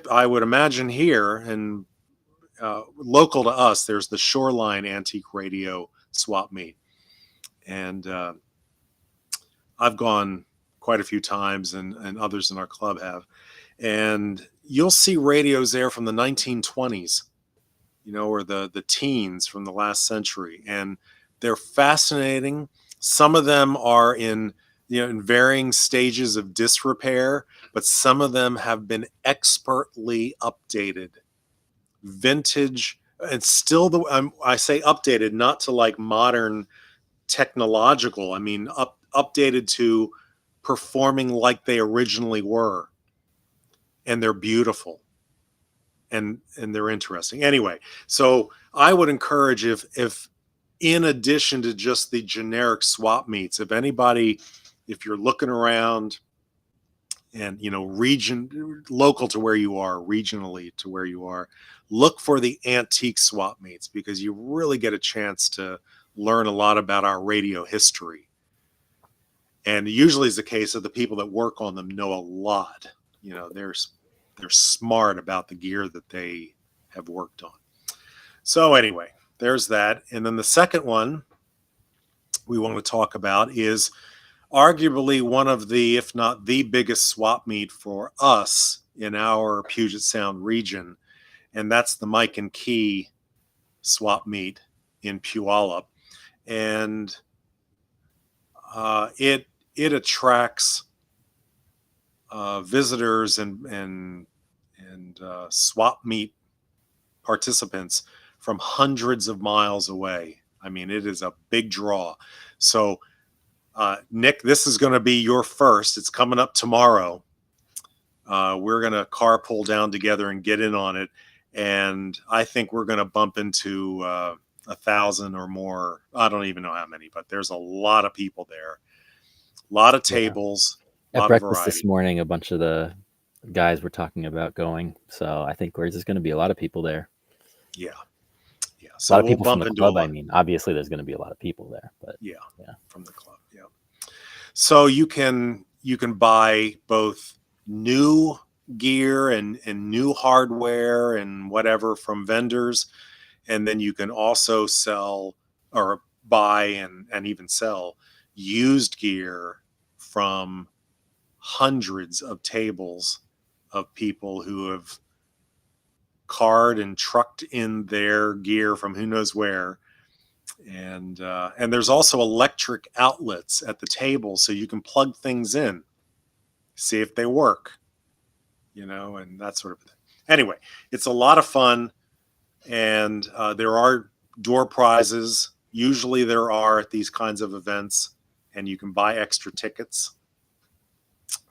I would imagine here and local to us, there's the Shoreline Antique Radio Swapmeet. And I've gone quite a few times, and others in our club have. And you'll see radios there from the 1920s, you know, or the teens from the last century. And they're fascinating. Some of them are in varying stages of disrepair, but some of them have been expertly updated. Vintage, and still I say updated, not to like modern technological. I mean, updated to performing like they originally were. And they're beautiful. And they're interesting. Anyway, so I would encourage if in addition to just the generic swap meets, if you're looking around and, you know, local to where you are, regionally to where you are, look for the antique swap meets, because you really get a chance to learn a lot about our radio history. And usually is the case that the people that work on them know a lot. You know, they're smart about the gear that they have worked on. So anyway, there's that. And then the second one we want to talk about is arguably one of the, if not the biggest swap meet for us in our Puget Sound region. And that's the Mike and Key swap meet in Puyallup. And it attracts visitors and swap meet participants from hundreds of miles away. I mean, it is a big draw. So, Nick, this is going to be your first. It's coming up tomorrow. We're going to carpool down together and get in on it. And I think we're going to bump into 1,000 or more. I don't even know how many, but there's a lot of people there. A lot of tables. At breakfast this morning, a bunch of the guys were talking about going. So I think there's going to be a lot of people there. Yeah. Yeah. So a lot of people from the club, I mean. Obviously, there's going to be a lot of people there. But yeah, from the club. Yeah. So you can buy both new gear and new hardware and whatever from vendors. And then you can also sell or buy and even sell used gear from hundreds of tables of people who have card and trucked in their gear from who knows where. And there's also electric outlets at the table, so you can plug things in, see if they work, you know, and that sort of thing. Anyway, it's a lot of fun, and there are door prizes. Usually there are at these kinds of events, and you can buy extra tickets.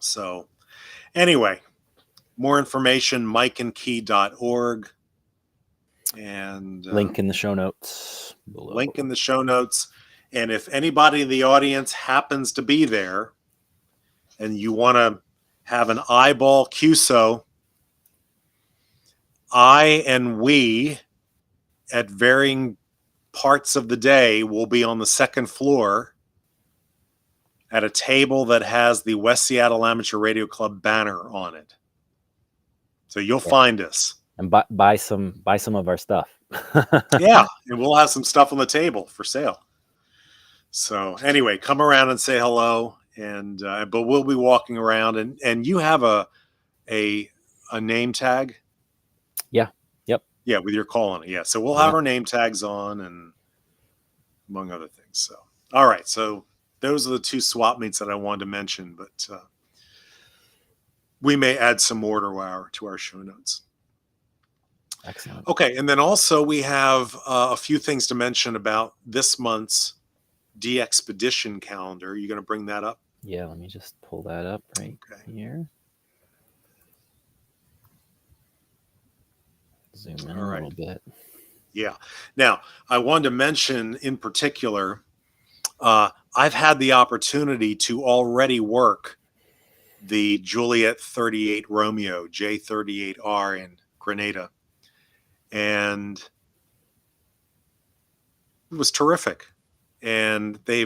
So anyway, more information, mikeandkey.org. And link in the show notes below. Link in the show notes. And if anybody in the audience happens to be there and you want to have an eyeball QSO, I and we at varying parts of the day will be on the second floor at a table that has the West Seattle Amateur Radio Club banner on it. So you'll find us. And buy some of our stuff. Yeah, and we'll have some stuff on the table for sale. So anyway, come around and say hello, and but we'll be walking around, and you have a name tag. Yeah. Yep. Yeah, with your call on it. Yeah, so we'll have our name tags on, and among other things. So all right, so those are the two swap meets that I wanted to mention, but we may add some more to our show notes. Excellent. Okay, and then also we have a few things to mention about this month's DXpedition calendar. Are you going to bring that up? Yeah, let me just pull that up right here. Zoom in a little bit. Yeah. Now, I wanted to mention in particular, I've had the opportunity to already work the Juliet 38 Romeo J38R in Grenada. And it was terrific. And they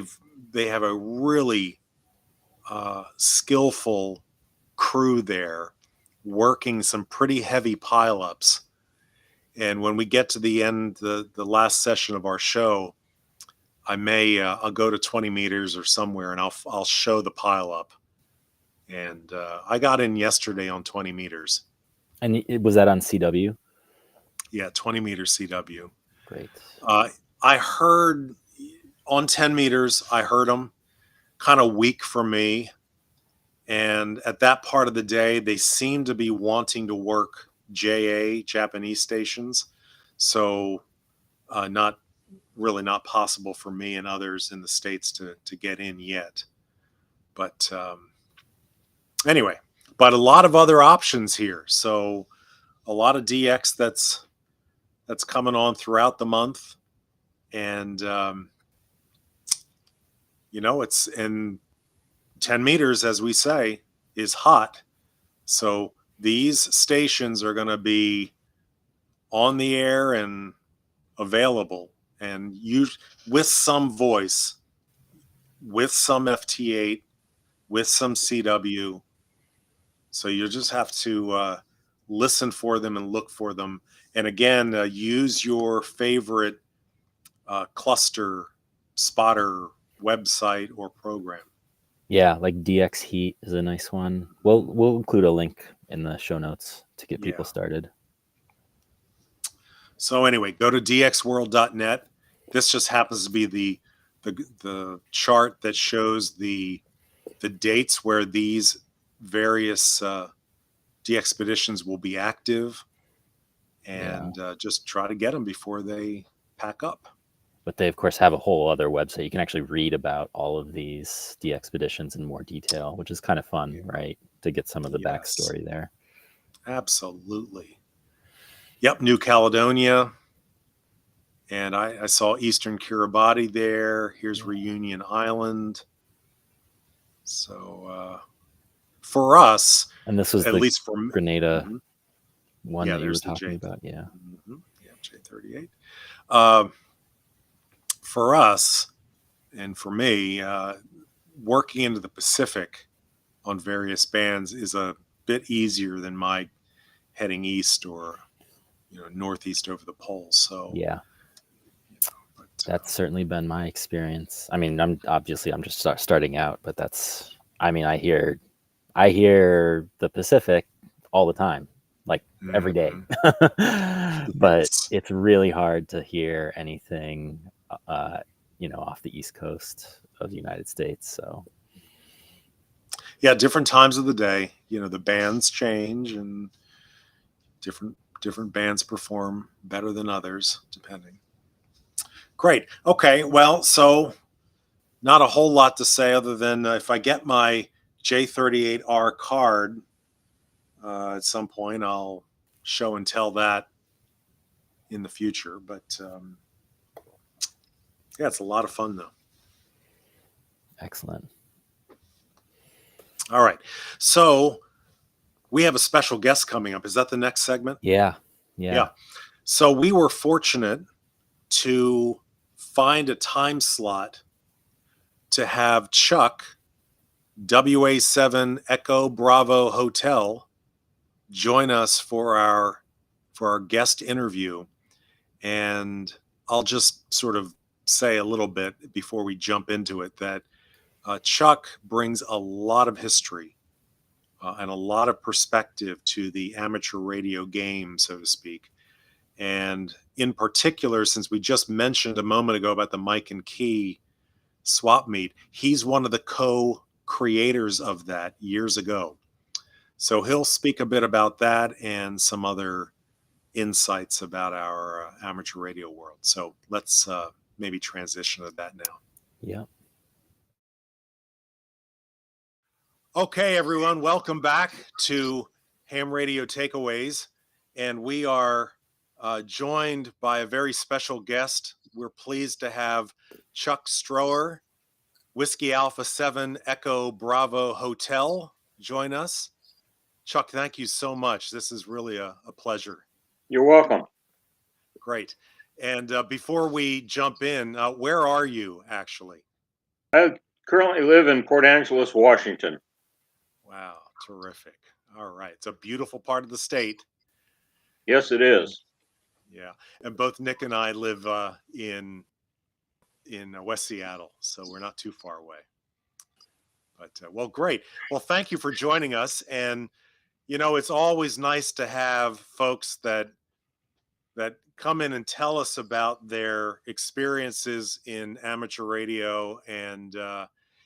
have a really skillful crew there working some pretty heavy pileups. And when we get to the end, the last session of our show, I'll go to 20 meters or somewhere, and I'll show the pileup. And I got in yesterday on 20 meters. And was that on CW? Yeah, 20 meter CW. Great. I heard on 10 meters, I heard them kind of weak for me. And at that part of the day, they seemed to be wanting to work JA, Japanese stations. So not possible for me and others in the States to get in yet. But anyway, but a lot of other options here. So a lot of DX that's coming on throughout the month. And, it's in 10 meters, as we say, is hot. So these stations are going to be on the air and available and with some voice, with some FT8 with some CW. So you just have to listen for them and look for them. And again, use your favorite cluster spotter website or program. Yeah, like DX Heat is a nice one. We'll include a link in the show notes to get people started. So anyway, go to dxworld.net. This just happens to be the chart that shows the dates where these various DXpeditions will be active, and just try to get them before they pack up. But they, of course, have a whole other website. You can actually read about all of these DXpeditions in more detail, which is kind of fun, right? To get some of the backstory there. Absolutely. Yep, New Caledonia. And I saw Eastern Kiribati there. Here's Reunion Island. So for us, and this was at least for Grenada one that you were talking about. Yeah, J38. For us, and for me, working into the Pacific on various bands is a bit easier than my heading east or northeast over the poles. So yeah, that's certainly been my experience. I mean, I'm just starting out, but that's, I mean, I hear the Pacific all the time, like every day. But it's really hard to hear anything off the East Coast of the United States. So yeah, different times of the day, the bands change, and different bands perform better than others, depending. Great. Okay. Well, so not a whole lot to say other than if I get my J38R card at some point, I'll show and tell that in the future. But yeah, it's a lot of fun though. Excellent. All right. So we have a special guest coming up. Is that the next segment? Yeah. So we were fortunate to find a time slot to have Chuck WA7 Echo Bravo Hotel join us for our guest interview. And I'll just sort of say a little bit before we jump into it that Chuck brings a lot of history and a lot of perspective to the amateur radio game, so to speak. And in particular, since we just mentioned a moment ago about the Mike and Key Swapmeet, he's one of the co-creators of that years ago. So he'll speak a bit about that and some other insights about our amateur radio world. So let's maybe transition to that now. Yeah. Okay, everyone, welcome back to Ham Radio Takeaways. And we are joined by a very special guest. We're pleased to have Chuck Stroher, Whiskey Alpha 7 Echo Bravo Hotel, join us. Chuck, thank you so much. This is really a pleasure. You're welcome. Great. And before we jump in, where are you actually? I currently live in Port Angeles, Washington. Wow, terrific. All right. It's a beautiful part of the state. Yes, it is. Yeah. And both Nick and I live in West Seattle, so we're not too far away. But, well, great. Well, thank you for joining us. And, it's always nice to have folks that come in and tell us about their experiences in amateur radio. And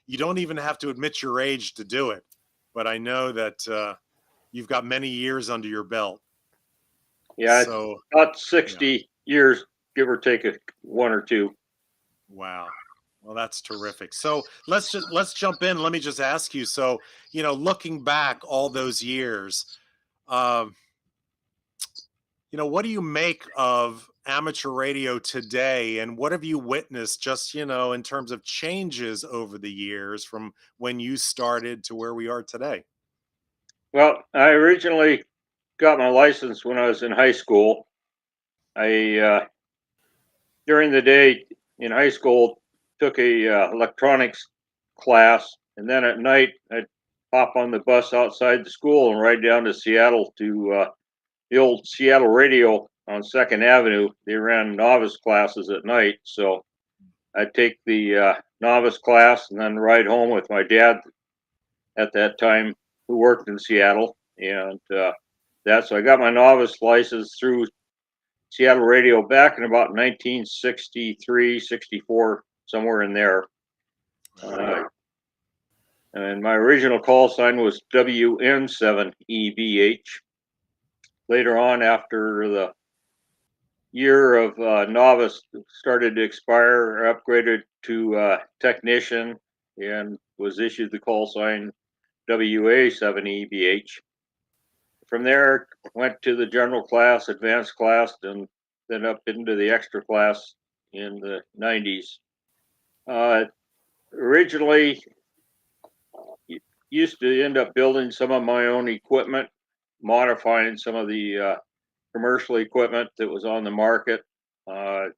you don't even have to admit your age to do it. But I know that you've got many years under your belt. Yeah, so, it's about 60 years, give or take one or two. Wow. Well, that's terrific. So let's jump in. Let me just ask you. So, looking back all those years, what do you make of amateur radio today, and what have you witnessed just, in terms of changes over the years from when you started to where we are today? Well, I originally got my license when I was in high school. I, during the day in high school, took a electronics class And then at night, I'd hop on the bus outside the school and ride down to Seattle to the old Seattle radio on 2nd Avenue. They ran novice classes at night. So I'd take the novice class and then ride home with my dad at that time, who worked in Seattle. And so I got my novice license through Seattle radio back in about 1963, 64, somewhere in there. And my original call sign was WN7EBH. Later on, after the year of novice started to expire, I upgraded to technician and was issued the call sign WA7EBH. From there, went to the general class, advanced class, and then up into the extra class in the 90s. Originally, used to end up building some of my own equipment, modifying some of the commercial equipment that was on the market. Got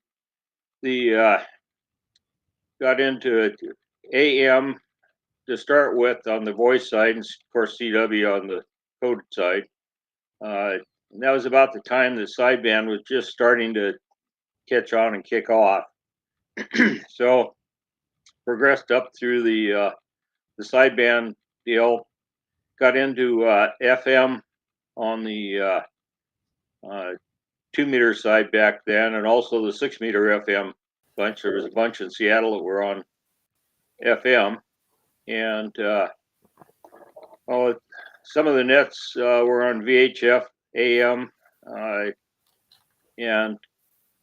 into AM to start with on the voice side, and of course CW on the code side. And that was about the time the sideband was just starting to catch on and kick off. So progressed up through the sideband deal, got into FM on the 2-meter side back then, and also the 6-meter FM bunch. There was a bunch in Seattle that were on FM, and some of the nets were on VHF AM, and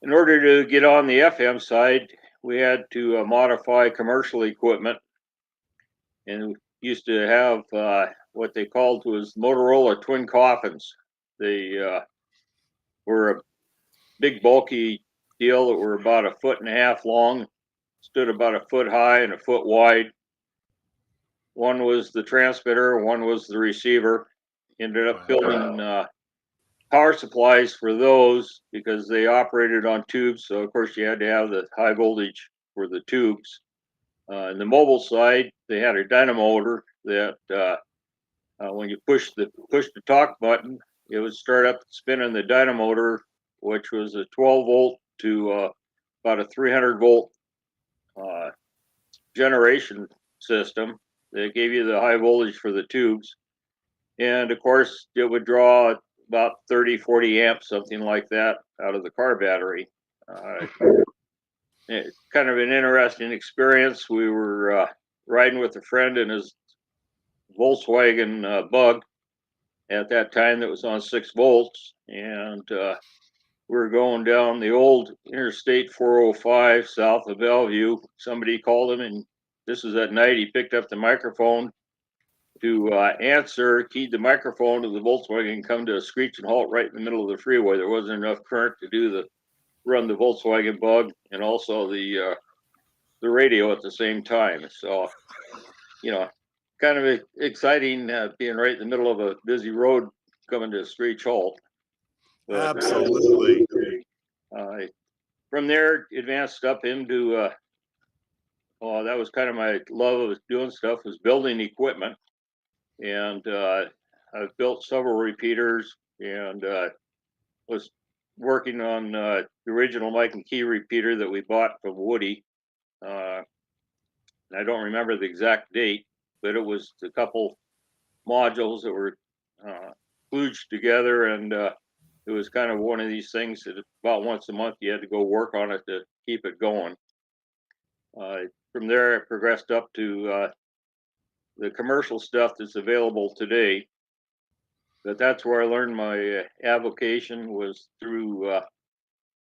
in order to get on the FM side, we had to modify commercial equipment, and we used to have what they called was Motorola twin coffins. They were a big bulky deal that were about 1.5 feet long, stood about 1 foot high and 1 foot wide. One was the transmitter, one was the receiver. Ended up building power supplies for those because they operated on tubes. So of course you had to have the high voltage for the tubes. In the mobile side, they had a dynamo motor that when you push the talk button, it would start up spinning the dynamo motor, which was a 12 volt to about a 300 volt generation system that gave you the high voltage for the tubes. And of course, it would draw about 30, 40 amps, something like that, out of the car battery. It's kind of an interesting experience. We were riding with a friend in his Volkswagen Bug at that time that was on 6 volts. And we were going down the old Interstate 405 south of Bellevue. Somebody called him, and this was at night. He picked up the microphone to answer, keyed the microphone to the Volkswagen, and come to a screeching halt right in the middle of the freeway. There wasn't enough current to run the Volkswagen Bug and also the radio at the same time. So, kind of exciting being right in the middle of a busy road coming to a screech halt. But, absolutely. From there, advanced up into that was kind of my love of doing stuff, was building equipment. And I've built several repeaters and was working on the original Mike and Key repeater that we bought from Woody. And I don't remember the exact date, but it was a couple modules that were kludged together, and it was kind of one of these things that about once a month you had to go work on it to keep it going. From there, I progressed up to the commercial stuff that's available today. But that's where I learned my avocation, was through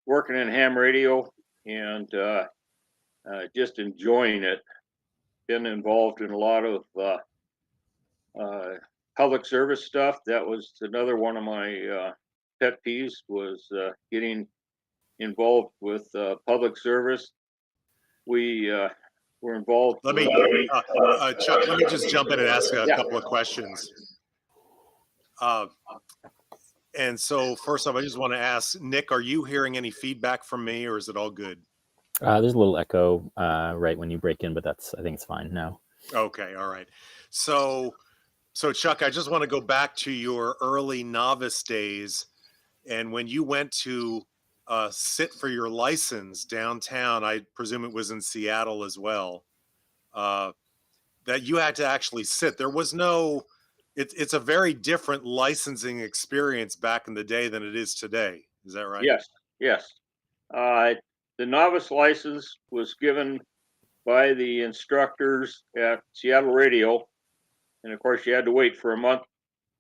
working in ham radio and just enjoying it. Been involved in a lot of public service stuff. That was another one of my pet peeves, was getting involved with public service. We were involved. Let me, Chuck, let me just jump in and ask a couple of questions. And so first off, I just want to ask, Nick, are you hearing any feedback from me, or is it all good? There's a little echo right when you break in, but I think it's fine now. Okay, all right. So Chuck, I just want to go back to your early novice days, and when you went to sit for your license downtown, I presume it was in Seattle as well. That you had to actually sit. There was no. It's a very different licensing experience back in the day than it is today. Is that right? Yes, yes. The novice license was given by the instructors at Seattle Radio, and of course, you had to wait for a month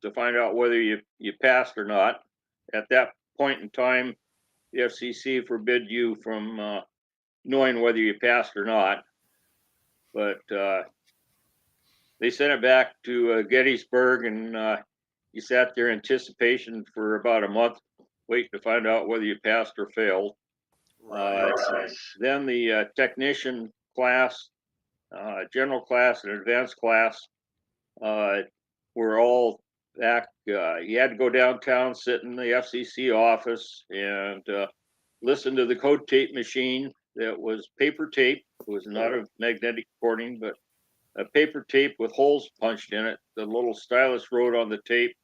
to find out whether you passed or not. At that point in time, the FCC forbid you from knowing whether you passed or not. But they sent it back to Gettysburg, and you sat there in anticipation for about a month, waiting to find out whether you passed or failed. Right. Then the technician class, general class, and advanced class were all back. You had to go downtown, sit in the FCC office, and listen to the code tape machine that was paper tape. It was not a magnetic recording, but a paper tape with holes punched in it. The little stylus wrote on the tape,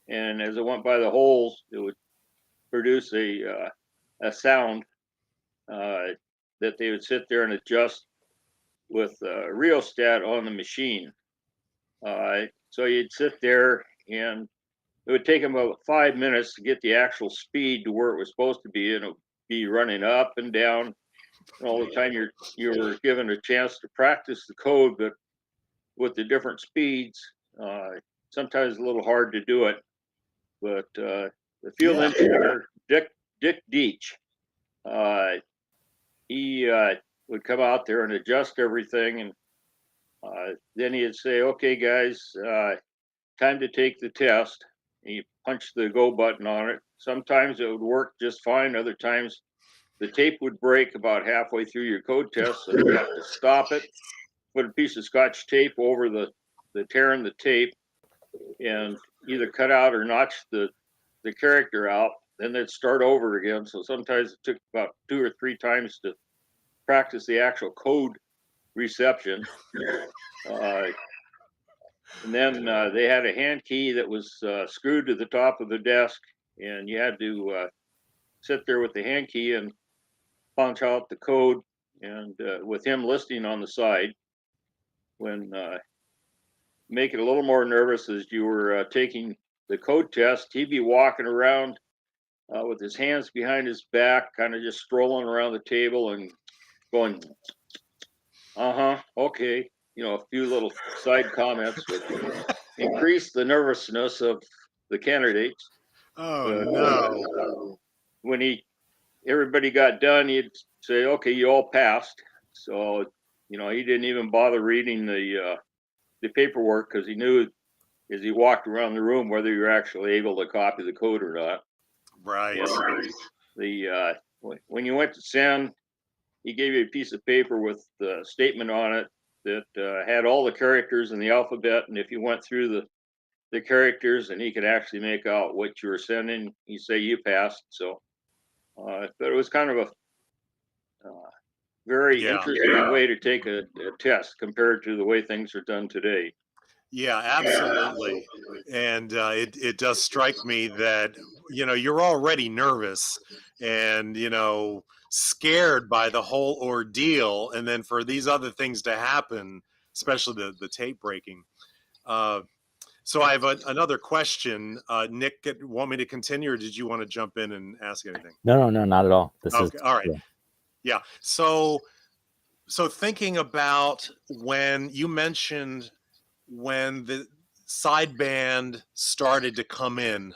and as it went by the holes, it would produce a sound that they would sit there and adjust with a rheostat on the machine. So you'd sit there, and it would take them about 5 minutes to get the actual speed to where it was supposed to be, and it would be running up and down. And all the time you were given a chance to practice the code, but with the different speeds, sometimes a little hard to do it. But the field engineer, Dick Deach, he would come out there and adjust everything, and then he'd say, "Okay, guys, time to take the test." And you punch the go button on it. Sometimes it would work just fine. Other times the tape would break about halfway through your code test, so you have to stop it, put a piece of Scotch tape over the tear in the tape, and either cut out or notch the character out. Then they'd start over again. So sometimes it took about 2 or 3 times to practice the actual code reception. And then they had a hand key that was screwed to the top of the desk, and you had to sit there with the hand key and punch out the code, and with him listening on the side. When make it a little more nervous as you were taking the code test, he'd be walking around with his hands behind his back, kind of just strolling around the table and going, okay, a few little side comments would increase the nervousness of the candidates. Oh, no. When everybody got done, he'd say, "Okay, you all passed." So, he didn't even bother reading the paperwork, because he knew as he walked around the room whether you're actually able to copy the code or not. Right. When you went to send, he gave you a piece of paper with the statement on it that had all the characters in the alphabet, and if you went through the characters and he could actually make out what you were sending, he say you passed. So, but it was kind of a very interesting way to take a test compared to the way things are done today. Yeah, absolutely. And it does strike me that, you're already nervous and, scared by the whole ordeal. And then for these other things to happen, especially the tape breaking. So I have another question. Nick, want me to continue, or did you want to jump in and ask anything? No, not at all. This is all right. Yeah. So thinking about when you mentioned when the sideband started to come in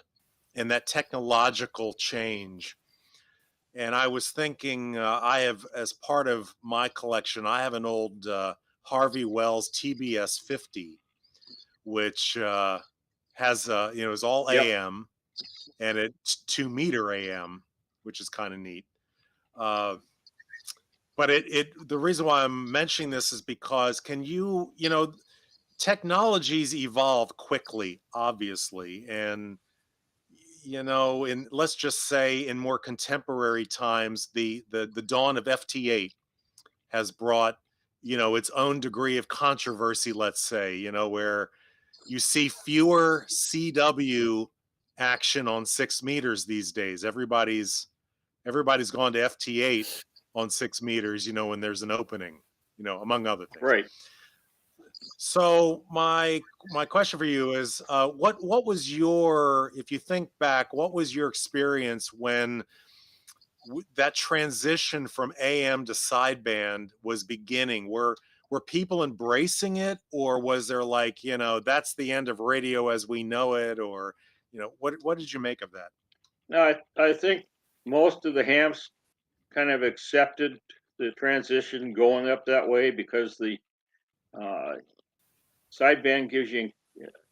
and that technological change. And I was thinking, I have, as part of my collection, I have an old Harvey Wells TBS 50, which has, is all AM, and it's 2 meter AM, which is kind of neat. But the reason why I'm mentioning this is because technologies evolve quickly, obviously, and let's just say in more contemporary times, the dawn of FT8 has brought its own degree of controversy, let's say, where you see fewer CW action on 6 meters these days. Everybody's gone to FT8 on 6 meters, when there's an opening, among other things. Right. So my question for you is, what was your, if you think back, what was your experience when that transition from AM to sideband was beginning? Were people embracing it, or was there like, that's the end of radio as we know it, or what did you make of that? No, I think most of the hams kind of accepted the transition going up that way, because the sideband gives you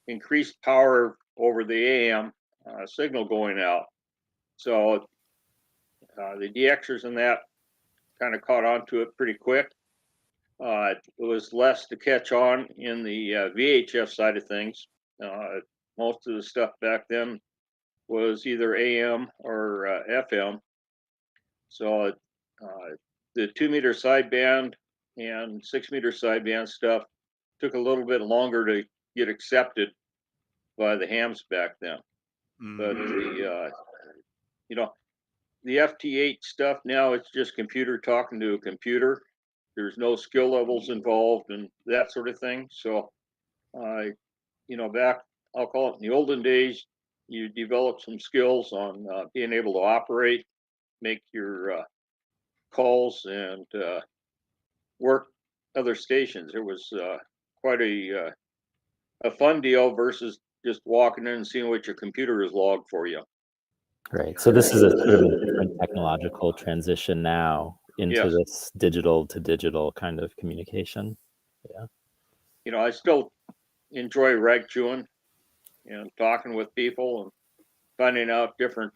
increased power over the AM signal going out. So the DXers and that kind of caught on to it pretty quick. It was less to catch on in the VHF side of things. Most of the stuff back then was either AM or FM. So the 2 meter sideband and 6 meter sideband stuff took a little bit longer to get accepted by the hams back then. But the FT8 stuff now, it's just computer talking to a computer. There's no skill levels involved and that sort of thing. So, back, I'll call it in the olden days, you develop some skills on being able to operate, make your calls, and work other stations. It was quite a fun deal versus just walking in and seeing what your computer has logged for you. Right. So this is a sort of a different technological transition now into Yes. this digital to digital kind of communication. Yeah. I still enjoy rag chewing and talking with people and finding out different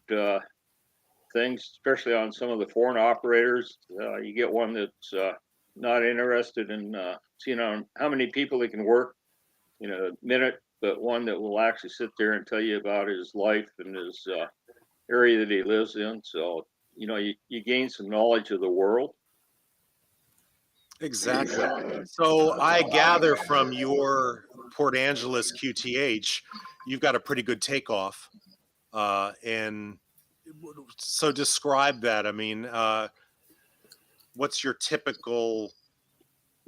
things, especially on some of the foreign operators. You get one that's not interested in seeing how many people he can work in a minute, but one that will actually sit there and tell you about his life and his area that he lives in. So, you gain some knowledge of the world. Exactly. So I gather from your Port Angeles QTH, you've got a pretty good takeoff. And so describe that. I mean, what's your typical,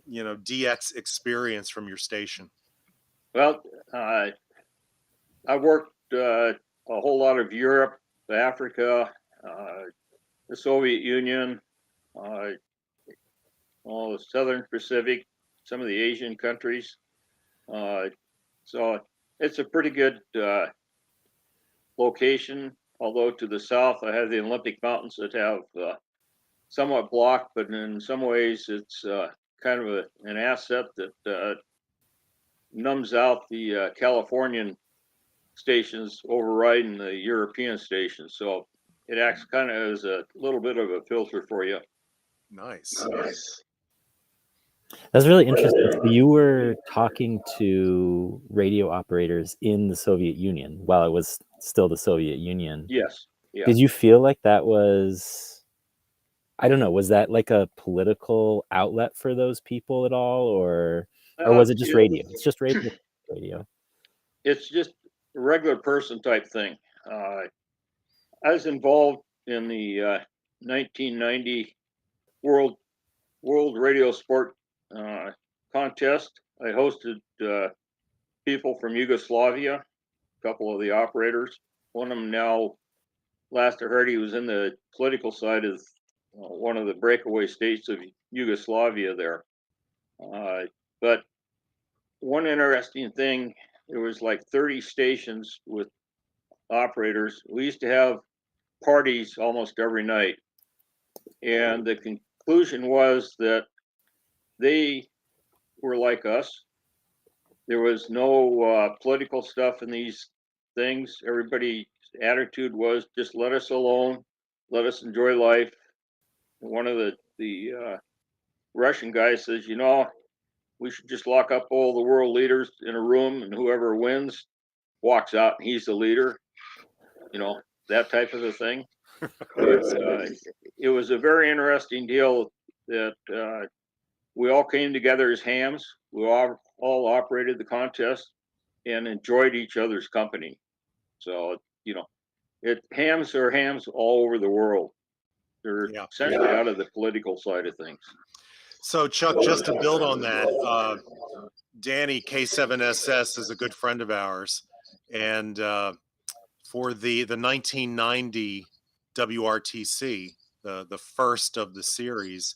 DX experience from your station? Well, I worked a whole lot of Europe, Africa, the Soviet Union, all the Southern Pacific, some of the Asian countries. So it's a pretty good location. Although to the south, I have the Olympic Mountains that have somewhat blocked, but in some ways it's kind of an asset that numbs out the Californian stations overriding the European stations. So it acts kind of as a little bit of a filter for you. Nice. That's really interesting. So you were talking to radio operators in the Soviet Union while it was still the Soviet Union. Yes. Yeah. Did you feel like that was, I don't know, was that like a political outlet for those people at all, or was it just radio? It's just radio. It's just a regular person type thing. I was involved in the 1990 World Radio Sport contest. I hosted people from Yugoslavia, a couple of the operators. One of them now, last I heard, he was in the political side of one of the breakaway states of Yugoslavia there. But one interesting thing, there was like 30 stations with operators. We used to have parties almost every night. And the conclusion was that they were like us. There was no political stuff in these things. Everybody's attitude was just let us alone, let us enjoy life. And one of the Russian guys says, we should just lock up all the world leaders in a room, and whoever wins walks out and he's the leader. That type of a thing. It was a very interesting deal that we all came together as hams. We all operated the contest and enjoyed each other's company. So, you know, hams are hams all over the world. They're essentially out of the political side of things. So, Chuck, just to build on that, Danny K7SS is a good friend of ours, and for the 1990 WRTC, the first of the series,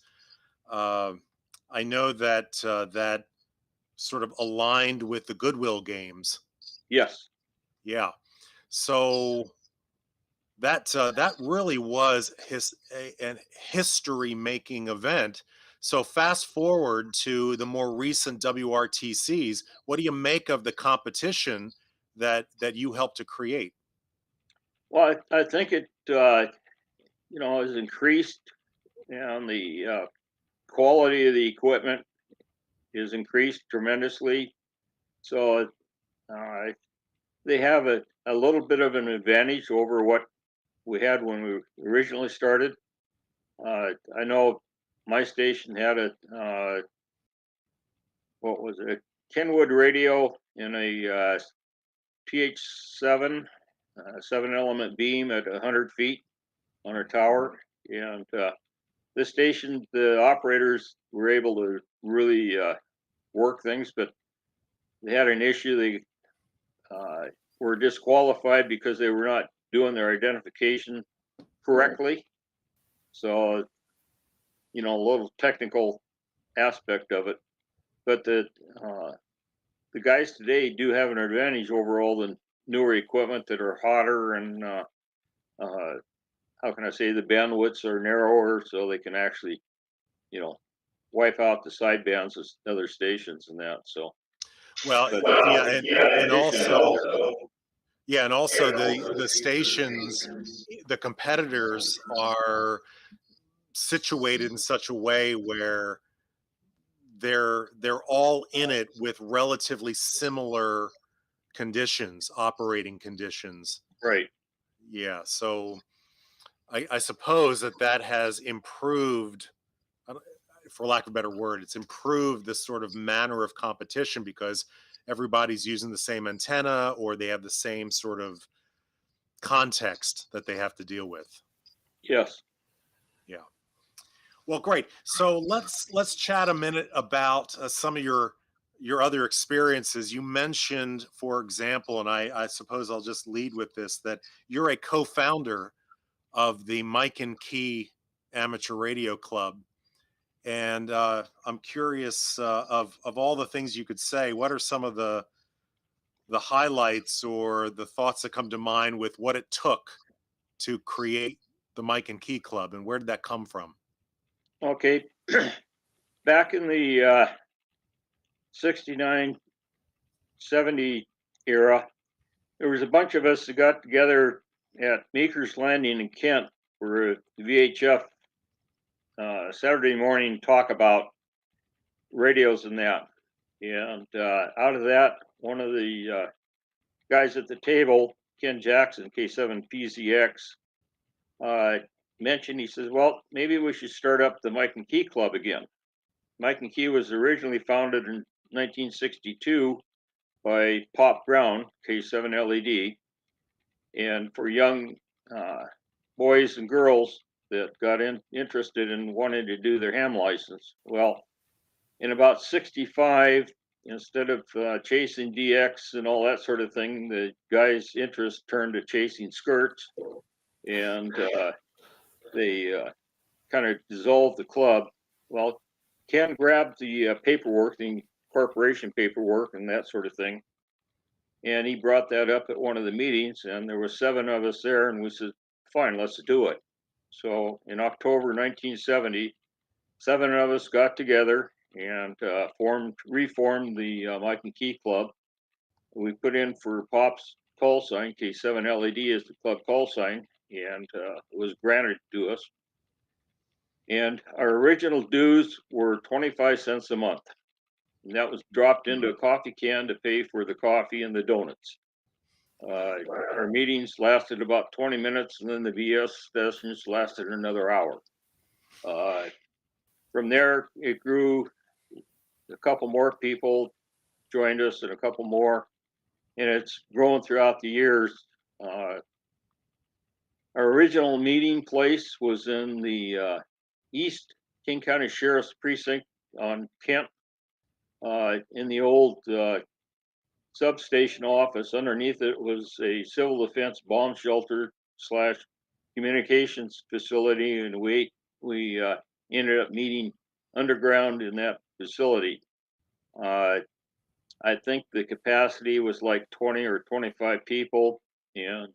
I know that that sort of aligned with the Goodwill Games. Yes. Yeah. So that really was a history-making event. So fast forward to the more recent WRTCs. What do you make of the competition that you helped to create? Well, I think it, you know, has increased, and the quality of the equipment is increased tremendously. So they have a little bit of an advantage over what we had when we originally started. I know my station had a what was it, a Kenwood radio and a TH7 7-element beam at 100 feet on our tower, and this station, the operators were able to really work things, but they had an issue. They were disqualified because they were not doing their identification correctly. So, you know, a little technical aspect of it, but the guys today do have an advantage over all the newer equipment that are hotter, and how can I say, the bandwidths are narrower, so they can actually, you know, wipe out the sidebands of other stations and that. So, Well, but, and also, yeah, and also the stations, the competitors are situated in such a way where they're all in it with relatively similar conditions, operating conditions. right. Yeah, so I suppose that has improved, for lack of a better word, it's improved this sort of manner of competition because everybody's using the same antenna or they have the same sort of context that they have to deal with. Yes. Yeah. Well, great. So let's chat a minute about some of your other experiences. You mentioned, for example, and I suppose I'll just lead with this, that you're a co-founder of the Mike and Key Amateur Radio Club. And I'm curious of all the things you could say, what are some of the highlights or the thoughts that come to mind with what it took to create the Mike and Key Club, and where did that come from? Okay. Back in the 69, 70 era, there was a bunch of us that got together at Meeker's Landing in Kent for the VHF Saturday morning talk about radios and that. And out of that, one of the guys at the table, Ken Jackson, K7PZX, mentioned, he says, well, maybe we should start up the Mike and Key Club again. Mike and Key was originally founded in 1962 by Pop Brown, K7LED, and for young boys and girls that got interested in wanting to do their ham license. Well, in about 65, instead of chasing DX and all that sort of thing, the guys' interest turned to chasing skirts, and they kind of dissolved the club. Well, Ken grabbed the paperwork, the corporation paperwork and that sort of thing, and he brought that up at one of the meetings, and there were 7 of us there, and we said, fine, let's do it. So in October 1970, 7 of us got together and reformed the Mike and Key Club. We put in for Pop's call sign, K7LED is the club call sign, and it was granted to us. And our original dues were 25 cents a month. And that was dropped into a coffee can to pay for the coffee and the donuts. Our meetings lasted about 20 minutes, and then the VS sessions lasted another hour. From there, it grew a couple more people joined us, and a couple more, and it's grown throughout the years. Our original meeting place was in the East King County Sheriff's Precinct on Kent, in the old substation office. Underneath it was a civil defense bomb shelter / communications facility, and we ended up meeting underground in that facility. I think the capacity was like 20 or 25 people, and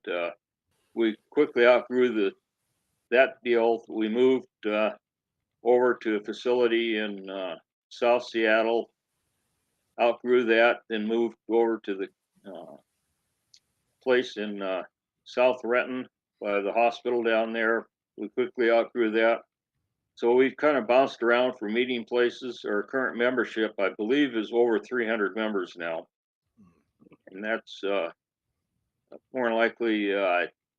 we quickly outgrew that deal. We moved over to a facility in South Seattle, outgrew that, then moved over to the place in South Renton by the hospital down there. We quickly outgrew that. So we've kind of bounced around for meeting places. Our current membership, I believe, is over 300 members now. And that's more than likely,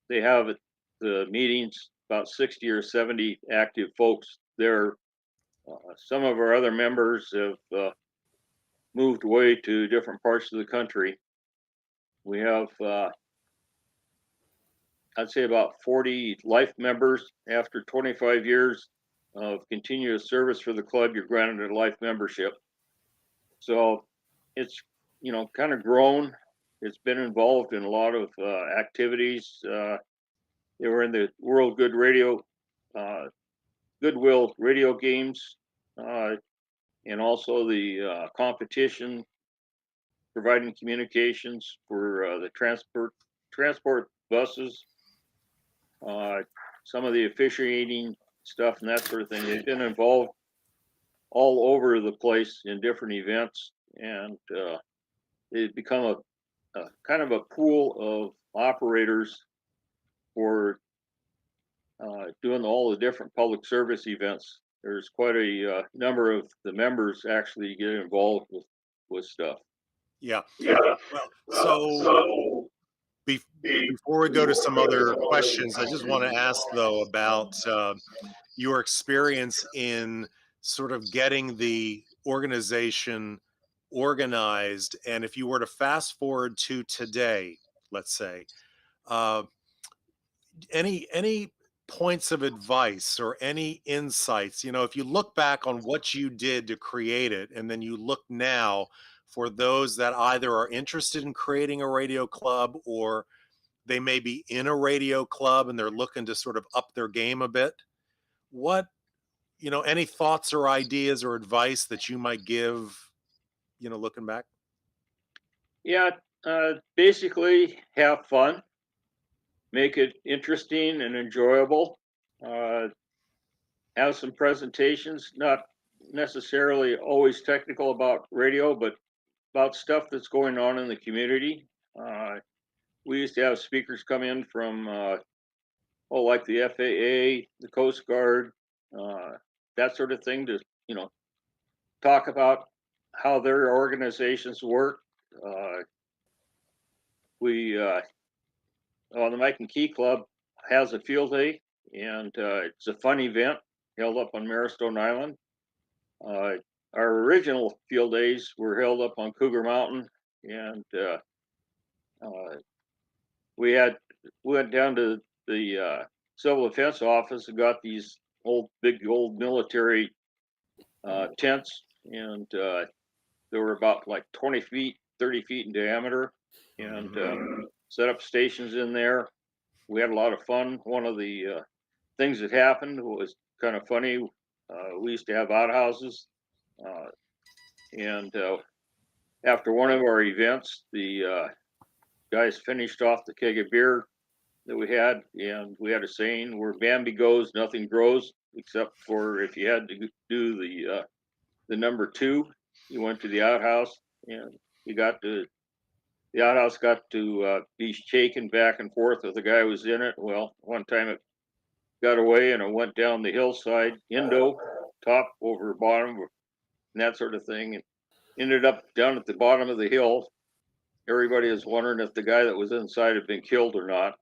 they have at the meetings about 60 or 70 active folks there. Some of our other members have moved away to different parts of the country. We have, I'd say, about 40 life members. After 25 years of continuous service for the club, you're granted a life membership. So it's, kind of grown. It's been involved in a lot of activities. They were in the World Goodwill radio games, and also the competition, providing communications for the transport buses, some of the officiating stuff and that sort of thing. They've been involved all over the place in different events, and they've become a kind of a pool of operators for doing all the different public service events. There's quite a number of the members actually get involved with stuff. Yeah. Well, so before we go to some other questions, I just want to ask though about your experience in sort of getting the organization organized, and if you were to fast forward to today, let's say, any points of advice or any insights, if you look back on what you did to create it, and then you look now for those that either are interested in creating a radio club, or they may be in a radio club and they're looking to sort of up their game a bit, any thoughts or ideas or advice that you might give, looking back? Yeah, basically have fun, make it interesting and enjoyable. Have some presentations, not necessarily always technical about radio, but about stuff that's going on in the community. We used to have speakers come in from, like the FAA, the Coast Guard, that sort of thing, to, talk about how their organizations work. The Mike and Key Club has a field day, and it's a fun event held up on Marrowstone Island. Our original field days were held up on Cougar Mountain, and we went down to the civil defense office and got these big old military tents, and they were about like 20 feet, 30 feet in diameter, and set up stations in there. We had a lot of fun. One of the things that happened was kind of funny. We used to have outhouses, and after one of our events, the guys finished off the keg of beer that we had, and we had a saying, where Bambi goes, nothing grows, except for if you had to do the number 2, you went to the outhouse, and the outhouse got to be shaken back and forth with the guy who was in it. Well, one time it got away and it went down the hillside, top over bottom, and that sort of thing, and ended up down at the bottom of the hill. Everybody was wondering if the guy that was inside had been killed or not.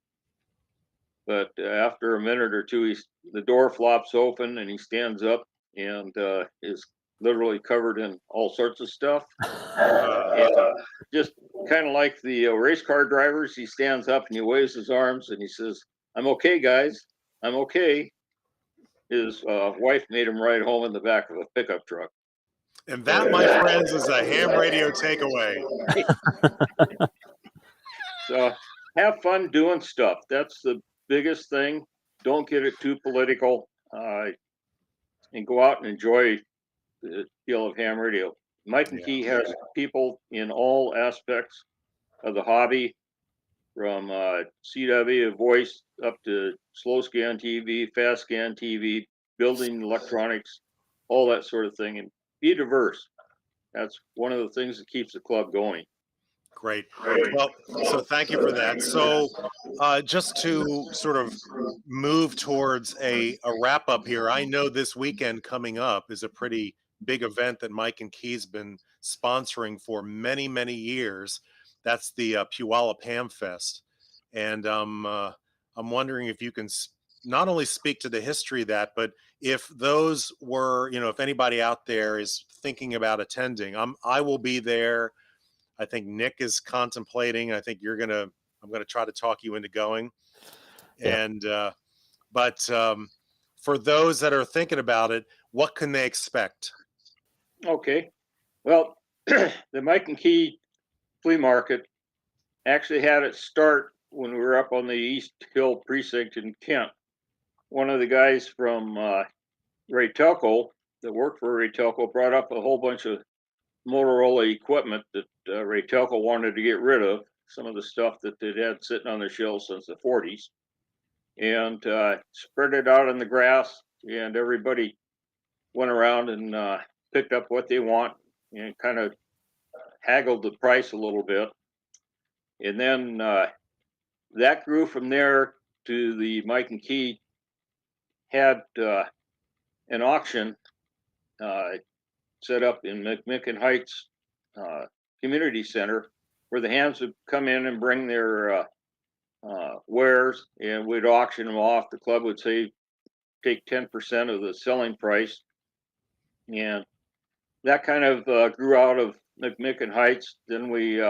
But after a minute or two, the door flops open and he stands up, and his literally covered in all sorts of stuff. And just kind of like the race car drivers, he stands up and he waves his arms and he says, "I'm okay, guys. I'm okay." His wife made him ride home in the back of a pickup truck. And that, my friends, is a ham radio takeaway. So have fun doing stuff. That's the biggest thing. Don't get it too political, and go out and enjoy the deal of ham radio. Mike and Key has people in all aspects of the hobby, from CW voice up to slow scan TV, fast scan TV, building electronics, all that sort of thing, and be diverse. That's one of the things that keeps the club going. Great. Well, so thank you for that. So just to sort of move towards a wrap up here, I know this weekend coming up is a pretty big event that Mike and Key's been sponsoring for many, many years. That's the Puyallup Hamfest. And I'm wondering if you can not only speak to the history of that, but if those were, you know, if anybody out there is thinking about attending, I will be there. I think Nick is contemplating. I think I'm going to try to talk you into going. Yeah. And, but for those that are thinking about it, what can they expect? Okay. Well, the Mike and Key flea market actually had its start when we were up on the East Hill precinct in Kent. One of the guys from Ray Telco that worked for Ray Telco brought up a whole bunch of Motorola equipment that Ray Telco wanted to get rid of, some of the stuff that they'd had sitting on their shelves since the 40s, and spread it out in the grass, and everybody went around and picked up what they want and kind of haggled the price a little bit. And then that grew from there to the Mike and Key had an auction set up in McMicken Heights Community Center, where the hams would come in and bring their wares, and we'd auction them off. The club would say take 10% of the selling price, and that kind of grew out of McMicken Heights. Then we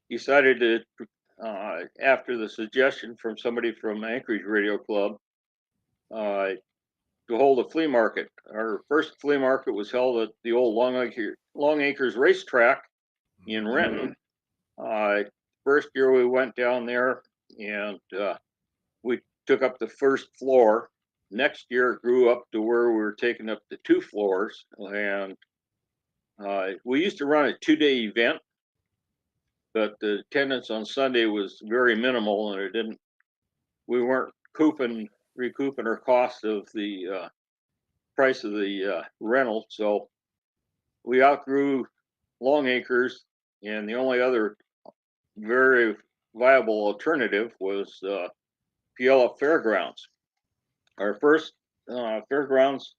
decided to, after the suggestion from somebody from Anchorage Radio Club, to hold a flea market. Our first flea market was held at the old Long Acres Racetrack in Renton. First year we went down there and we took up the first floor. Next year it grew up to where we were taking up the 2 floors, and we used to run a 2-day event, but the attendance on Sunday was very minimal, and we weren't recouping our cost of the price of the rental. So we outgrew Long Acres, and the only other very viable alternative was Puyallup Fairgrounds. Our first fairgrounds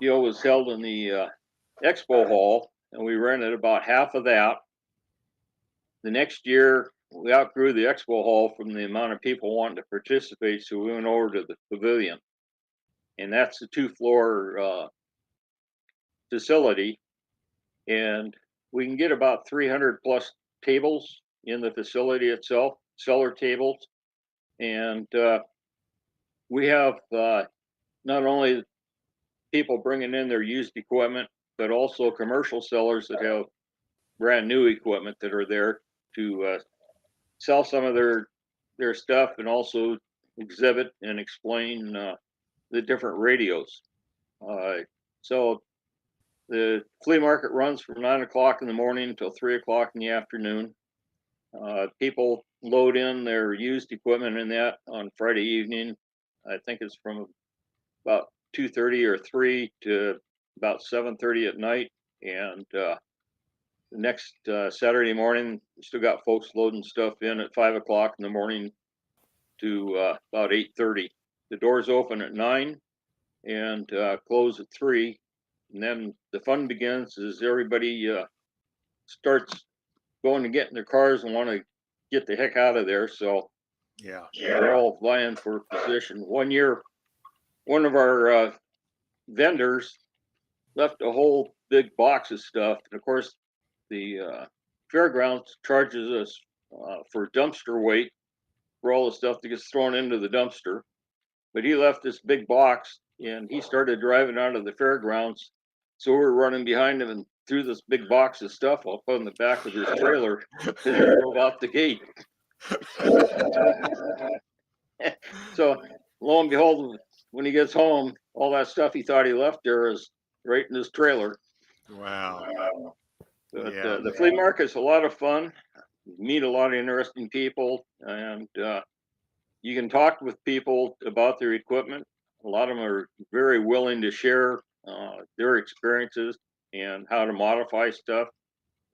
deal was held in the expo hall, and we rented about half of that. The next year we outgrew the expo hall from the amount of people wanting to participate, so we went over to the pavilion, and that's the 2-floor facility, and we can get about 300 plus tables in the facility itself, seller tables, and we have not only people bringing in their used equipment, but also commercial sellers that have brand new equipment that are there to sell some of their stuff, and also exhibit and explain the different radios. So the flea market runs from 9 o'clock in the morning until 3 o'clock in the afternoon. People load in their used equipment in that on Friday evening. I think it's from about 2:30 or 3 to about 7:30 at night. And the next Saturday morning, we still got folks loading stuff in at 5 o'clock in the morning to about 8:30. The doors open at 9 and close at 3. And then the fun begins as everybody starts going to get in their cars and want to get the heck out of there. So yeah, they're all vying for position. One year, one of our vendors left a whole big box of stuff. And of course, the fairgrounds charges us for dumpster weight for all the stuff that gets thrown into the dumpster. But he left this big box, and he started driving out of the fairgrounds. So we're running behind him and threw this big box of stuff up on the back of his trailer and he drove out the gate. So lo and behold, when he gets home, all that stuff he thought he left there is right in his trailer. Wow. But Yeah. the flea market's a lot of fun. You meet a lot of interesting people, and you can talk with people about their equipment. A lot of them are very willing to share their experiences and how to modify stuff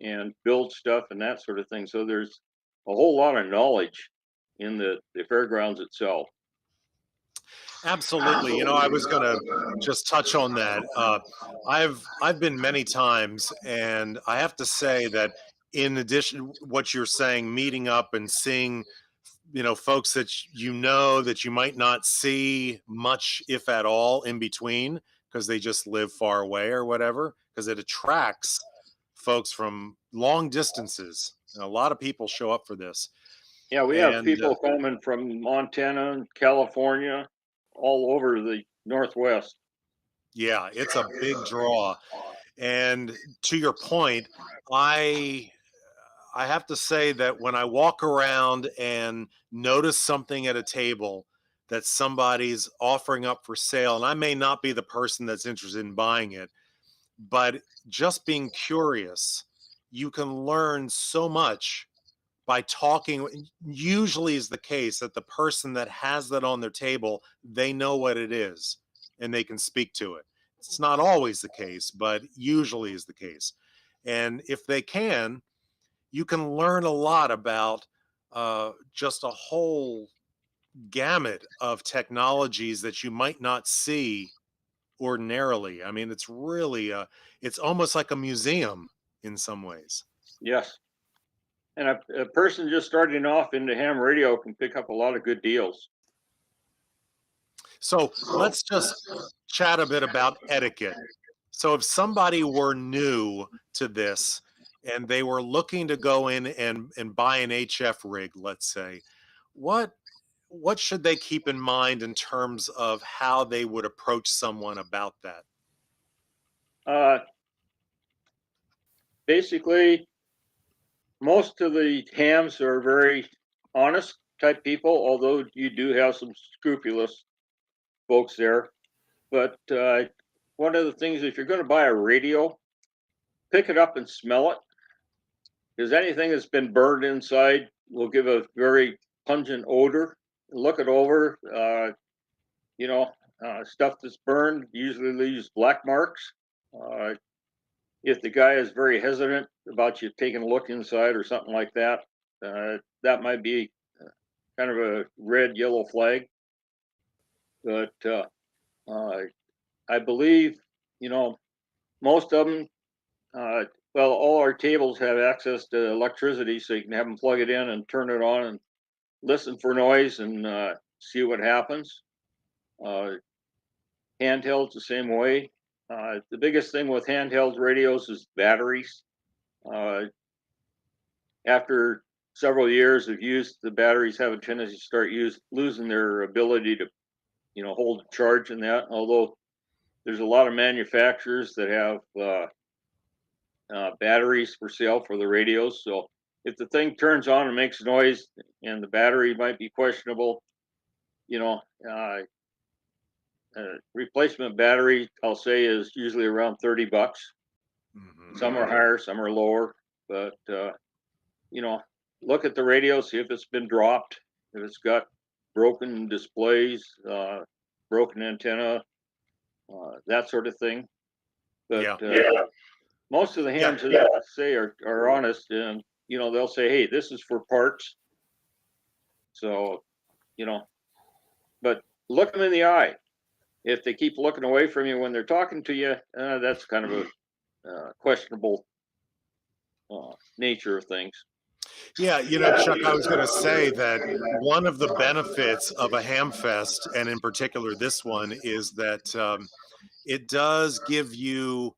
and build stuff and that sort of thing. So there's a whole lot of knowledge in the fairgrounds itself. Absolutely. You know, I was going to just touch on that. I've been many times, and I have to say that in addition to what you're saying, meeting up and seeing, you know, folks that that you might not see much, if at all, in between, because they just live far away or whatever, because it attracts folks from long distances. And a lot of people show up for this. Yeah, we have people coming from Montana and California, all over the Northwest. Yeah, it's a big draw. And to your point, I have to say that when I walk around and notice something at a table that somebody's offering up for sale, and I may not be the person that's interested in buying it, but just being curious, you can learn so much by talking. Usually is the case that the person that has that on their table, they know what it is and they can speak to it. It's not always the case, but usually is the case. And if they can, you can learn a lot about just a whole gamut of technologies that you might not see ordinarily. I mean, it's really it's almost like a museum in some ways. Yes. And a person just starting off into ham radio can pick up a lot of good deals. So let's just chat a bit about etiquette. So if somebody were new to this and they were looking to go in and buy an HF rig, let's say, what should they keep in mind in terms of how they would approach someone about that? Basically, most of the hams are very honest type people, although you do have some scrupulous folks there. But one of the things, if you're going to buy a radio, pick it up and smell it, because anything that's been burned inside will give a very pungent odor. Look it over. Stuff that's burned usually leaves black marks. If the guy is very hesitant about you taking a look inside or something like that, that might be kind of a red, yellow flag. But I believe, most of them, all our tables have access to electricity, so you can have them plug it in and turn it on and listen for noise and see what happens. Handhelds the same way. The biggest thing with handheld radios is batteries. After several years of use, the batteries have a tendency to start losing their ability to, hold a charge in that. Although there's a lot of manufacturers that have batteries for sale for the radios. So if the thing turns on and makes noise and the battery might be questionable, replacement battery, I'll say, is usually around $30. Mm-hmm. Some are higher, some are lower, but look at the radio, see if it's been dropped, if it's got broken displays, broken antenna, that sort of thing. But most of the hams that I say are honest, and they'll say, hey, this is for parts. So, but look them in the eye. If they keep looking away from you when they're talking to you, that's kind of a questionable nature of things. Yeah, Chuck, I was going to say that one of the benefits of a ham fest, and in particular this one, is that it does give you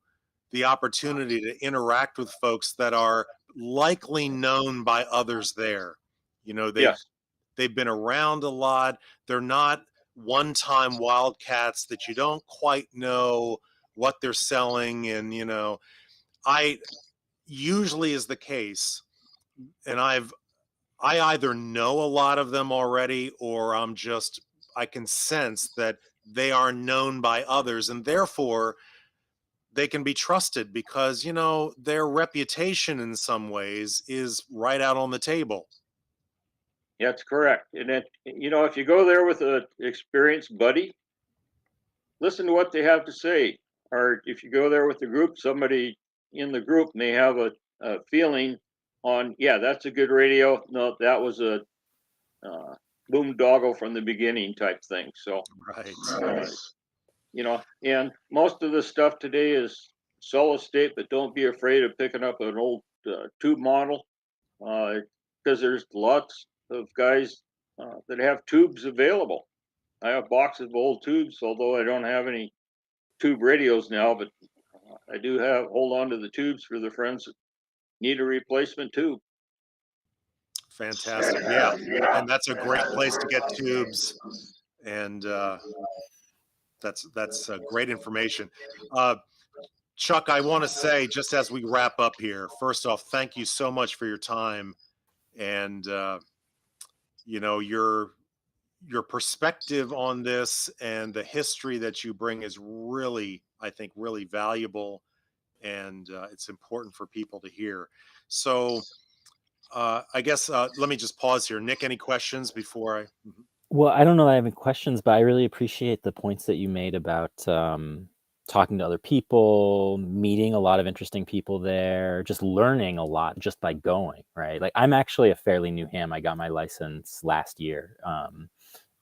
the opportunity to interact with folks that are likely known by others there. You know, Yes. they've been around a lot. They're not one-time wildcats that you don't quite know what they're selling. And, you know, I usually is the case. And I either know a lot of them already, or I can sense that they are known by others, and therefore they can be trusted because, you know, their reputation in some ways is right out on the table. That's correct. And it, you know, if you go there with an experienced buddy, listen to what they have to say. Or if you go there with a group, somebody in the group may have a feeling on, yeah, that's a good radio. No, that was a boondoggle from the beginning type thing. So, Right. you know, and most of the stuff today is solid state, but don't be afraid of picking up an old tube model, because there's lots of guys that have tubes available. I have boxes of old tubes, although I don't have any tube radios now, but I do hold on to the tubes for the friends that need a replacement tube. Fantastic. Yeah. And that's a great place to get tubes. And that's great information. Chuck, I want to say, just as we wrap up here, first off, thank you so much for your time. And, you know, your perspective on this and the history that you bring is really, I think, really valuable. And it's important for people to hear. So I guess let me just pause here. Nick, any questions before I? Mhm. Well, I don't know that I have any questions, but I really appreciate the points that you made about talking to other people, meeting a lot of interesting people there, just learning a lot just by going, right? Like, I'm actually a fairly new ham. I got my license last year.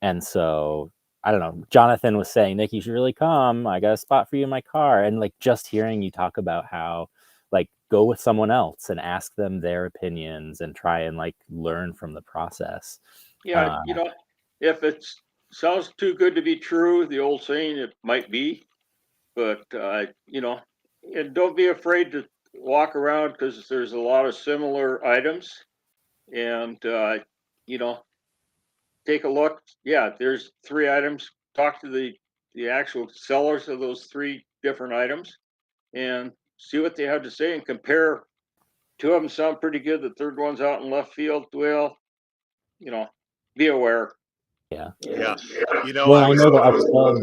And so, I don't know, Jonathan was saying, Nick, you should really come. I got a spot for you in my car. And like, just hearing you talk about how, like, go with someone else and ask them their opinions and try and like learn from the process. Yeah, you know, if it sounds too good to be true, the old saying, it might be, but you know, and don't be afraid to walk around because there's a lot of similar items, and you know, take a look. Yeah, there's 3 items. Talk to the actual sellers of those 3 different items and see what they have to say and compare. 2 of them sound pretty good. The third one's out in left field. Well, you know, be aware. Yeah. Yeah. You know, Well, I know that our club,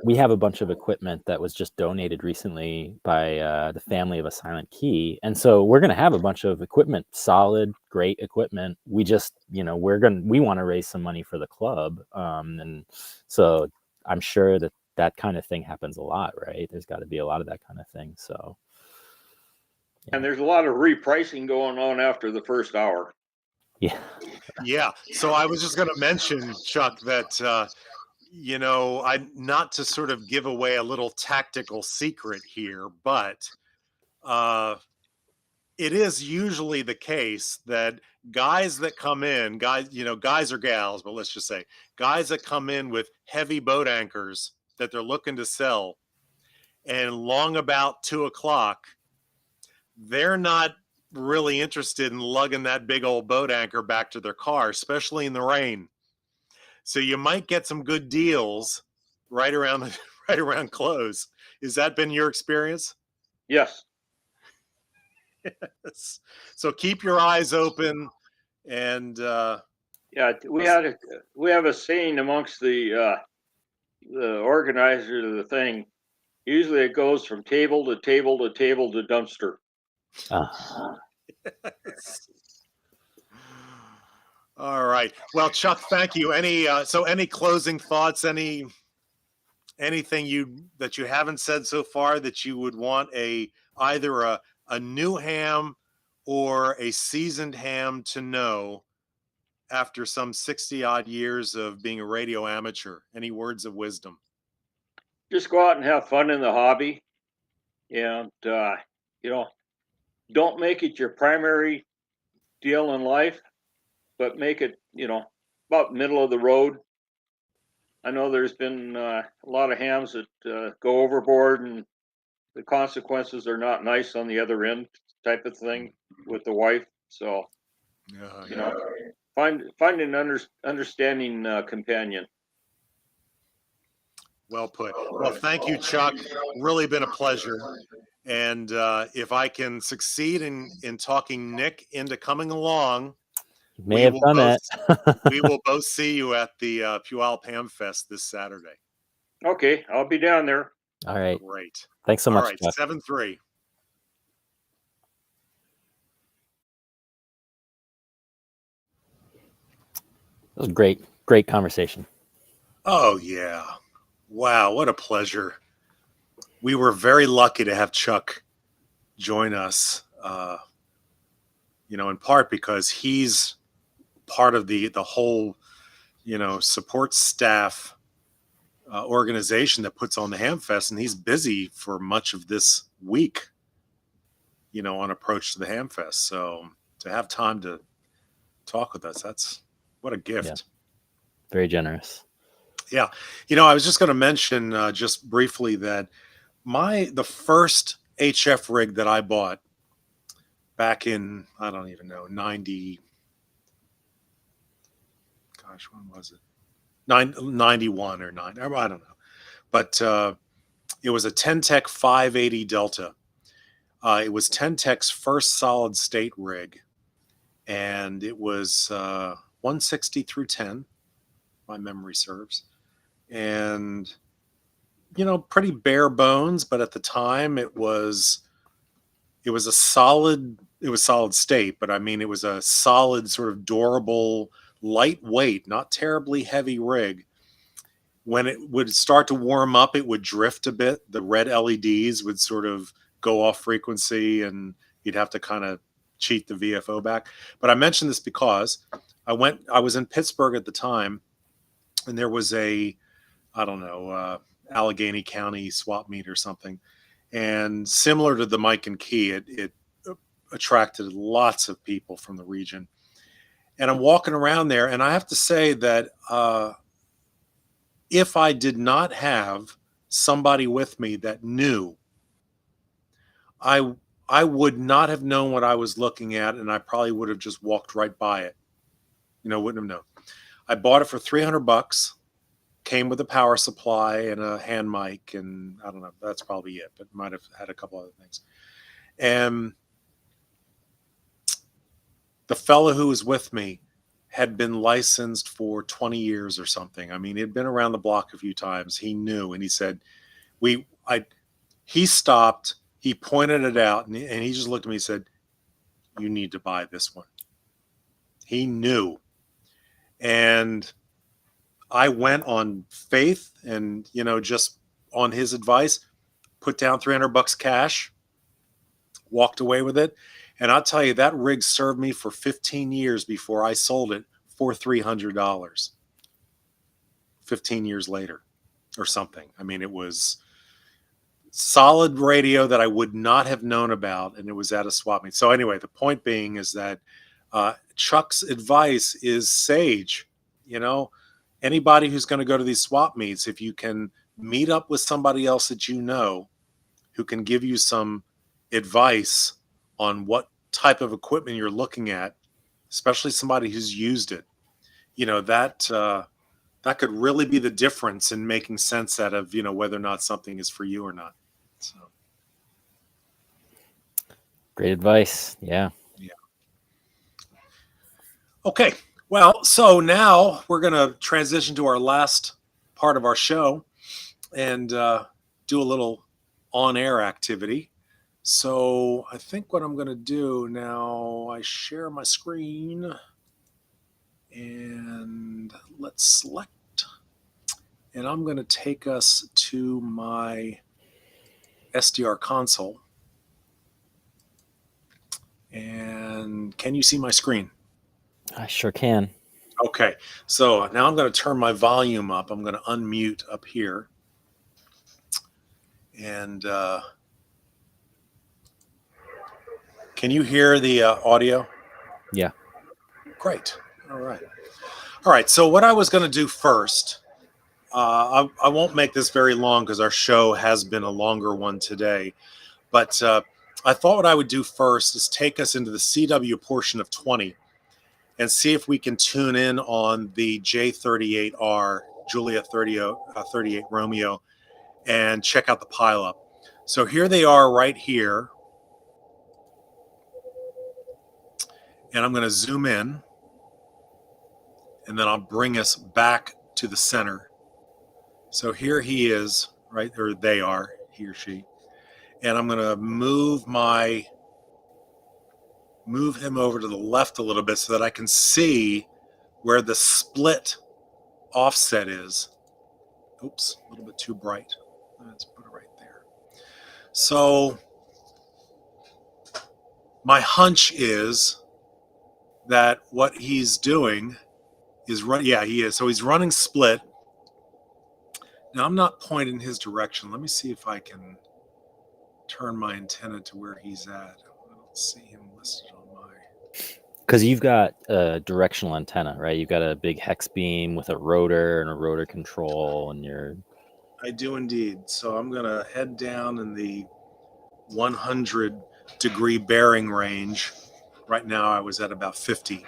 we have a bunch of equipment that was just donated recently by the family of a silent key. And so we're going to have a bunch of equipment, solid, great equipment. We just, you know, we want to raise some money for the club. And so I'm sure that kind of thing happens a lot, right? There's got to be a lot of that kind of thing. So. Yeah. And there's a lot of repricing going on after the first hour. Yeah. Yeah. So I was just going to mention, Chuck, that, you know, not to sort of give away a little tactical secret here, but it is usually the case that guys that come in, guys or gals, but let's just say guys that come in with heavy boat anchors that they're looking to sell, and long about 2:00, they're not really interested in lugging that big old boat anchor back to their car, especially in the rain. So you might get some good deals right around close. Has that been your experience? Yes. Yes. So keep your eyes open, and Yeah, we have a saying amongst the organizer of the thing. Usually it goes from table to table to table to dumpster. All right. Well, Chuck, thank you. Any closing thoughts? Anything that you haven't said so far that you would want either a new ham or a seasoned ham to know after some 60 odd years of being a radio amateur? Any words of wisdom? Just go out and have fun in the hobby, and you know, don't make it your primary deal in life, but make it, you know, about middle of the road. I know there's been a lot of hams that go overboard, and the consequences are not nice on the other end, type of thing with the wife. So Yeah, you know, find an understanding companion. well put. Well, thank you, Chuck. Really been a pleasure. And if I can succeed in talking Nick into coming along, May have done it. we will both see you at the Puyallup Hamfest this Saturday. Okay, I'll be down there. All right. Great. Thanks so All much, right, Chuck. 7-3. It was great. Great conversation. Oh, yeah. Wow, what a pleasure. We were very lucky to have Chuck join us, in part because he's part of the whole, support staff organization that puts on the Hamfest, and he's busy for much of this week, on approach to the Hamfest. So to have time to talk with us, that's what a gift. Yeah. Very generous. Yeah. I was just going to mention just briefly that the first HF rig that I bought back in, I don't even know, 90, gosh, when was it? 91 or 9, I don't know. But it was a Ten-Tech 580 Delta. It was Ten-Tech's first solid state rig. And it was 160 through 10, my memory serves. And, pretty bare bones, but at the time it was solid state, but I mean, it was a solid sort of durable, lightweight, not terribly heavy rig. When it would start to warm up, it would drift a bit. The red LEDs would sort of go off frequency, and you'd have to kind of cheat the VFO back. But I mentioned this because I was in Pittsburgh at the time, and there was Allegheny County Swapmeet or something. And similar to the Mike and Key, it attracted lots of people from the region. And I'm walking around there, and I have to say that if I did not have somebody with me that knew, I would not have known what I was looking at, and I probably would have just walked right by it. Wouldn't have known. I bought it for $300. Came with a power supply and a hand mic, and I don't know, that's probably it, but might have had a couple other things. And the fellow who was with me had been licensed for 20 years or something. I mean, he'd been around the block a few times. He knew, and he said, he stopped, he pointed it out, and he just looked at me and said, "You need to buy this one." He knew. And I went on faith and, just on his advice, put down $300 cash, walked away with it. And I'll tell you, that rig served me for 15 years before I sold it for $300, 15 years later or something. I mean, it was solid radio that I would not have known about, and it was at a swap meet. So anyway, the point being is that Chuck's advice is sage. Anybody who's going to go to these swap meets, if you can meet up with somebody else that who can give you some advice on what type of equipment you're looking at, especially somebody who's used it, that could really be the difference in making sense out of, whether or not something is for you or not. So. Great advice. Yeah. Okay. Well, so now we're going to transition to our last part of our show and do a little on-air activity. So I think what I'm going to do now, I share my screen and let's select. And I'm going to take us to my SDR console. And can you see my screen? I sure can. Okay, so now I'm going to turn my volume up. I'm going to unmute up here. And can you hear the audio? Yeah. Great. All right. So what I was going to do first I won't make this very long because our show has been a longer one today. But I thought what I would do first is take us into the CW portion of 20 and see if we can tune in on the J38R, Julia 38 Romeo, and check out the pileup. So here they are right here. And I'm going to zoom in. And then I'll bring us back to the center. So here he is, right? Or they are, he or she. And I'm going to move him over to the left a little bit so that I can see where the split offset is. Oops, a little bit too bright. Let's put it right there. So my hunch is that what he's doing is run. Yeah, he is. So he's running split. Now I'm not pointing his direction. Let me see if I can turn my antenna to where he's at. I don't see him listed on my. Because you've got a directional antenna, right? You've got a big hex beam with a rotor and a rotor control, and you're. I do indeed. So I'm going to head down in the 100-degree bearing range. Right now I was at about 50.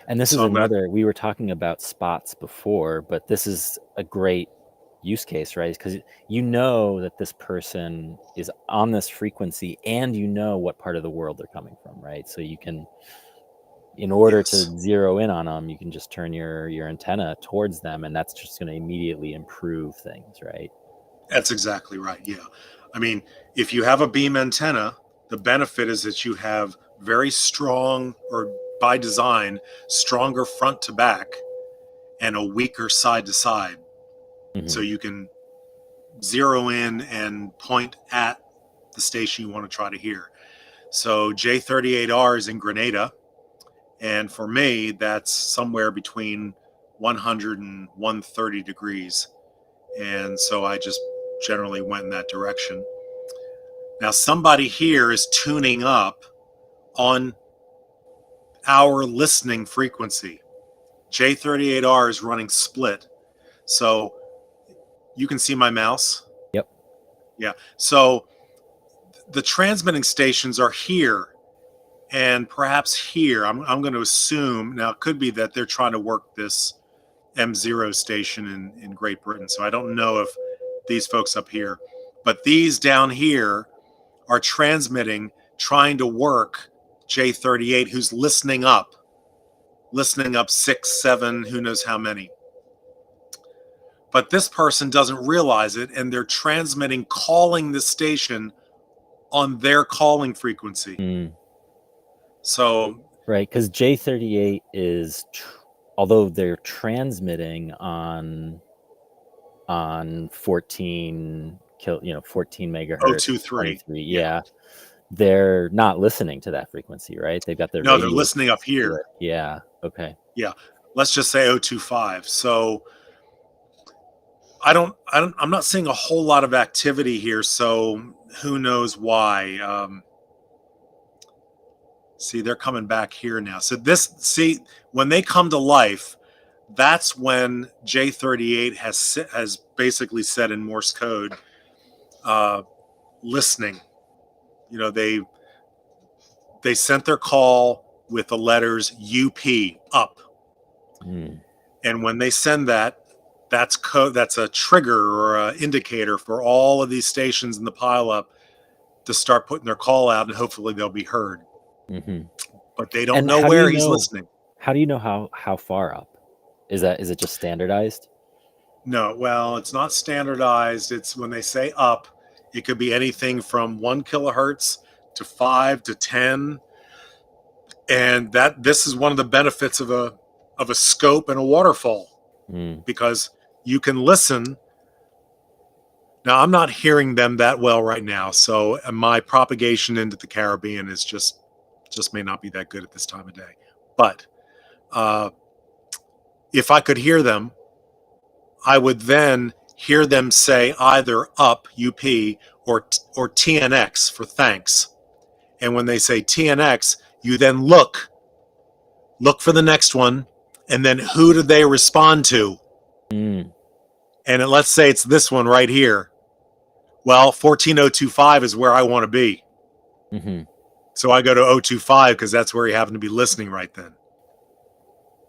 And this is another, we were talking about spots before, but this is a great use case, right? Because you know that this person is on this frequency and you know what part of the world they're coming from, right? So you can, in order to zero in on them, you can just turn your antenna towards them, and that's just going to immediately improve things, right? That's exactly right, yeah. I mean, if you have a beam antenna, the benefit is that you have very strong, or by design, stronger front to back and a weaker side to side. Mm-hmm. So you can zero in and point at the station you want to try to hear. So J38R is in Grenada. And for me, that's somewhere between 100 and 130 degrees. And so I just generally went in that direction. Now somebody here is tuning up on our listening frequency. J38R is running split. So you can see my mouse? Yep. Yeah. So the transmitting stations are here and perhaps here. I'm going to assume, now it could be that they're trying to work this M0 station in Great Britain. So I don't know if these folks up here, but these down here are transmitting, trying to work J38, who's listening up 6, 7, who knows how many. But this person doesn't realize it, and they're transmitting, calling the station on their calling frequency. Mm. So right, because J38 is, although they're transmitting on 14 megahertz, 023, yeah, they're not listening to that frequency, right? They've got their no, they're listening up here. Yeah, okay. Yeah, let's just say 025. So I'm not seeing a whole lot of activity here, so who knows why. See, they're coming back here now. So when they come to life, that's when J38 has basically said in Morse code, listening. You know, they sent their call with the letters UP, up. Mm. And when they send that, that's code. That's a trigger or an indicator for all of these stations in the pileup to start putting their call out, and hopefully they'll be heard. Mm-hmm. But they don't know where he's listening. How do you know how far up? Is it just standardized? No, well, it's not standardized. It's when they say up, it could be anything from 1 kilohertz to 5 to 10, and this is one of the benefits of a scope and a waterfall, because you can listen. Now, I'm not hearing them that well right now, so my propagation into the Caribbean is just may not be that good at this time of day. But if I could hear them, I would then hear them say either up, UP, or TNX for thanks. And when they say TNX, you then look for the next one, and then who do they respond to? Mm. and let's say it's this one right here. Well, 14025 is where I want to be. Mm-hmm. So I go to 025 because that's where you happen to be listening right then.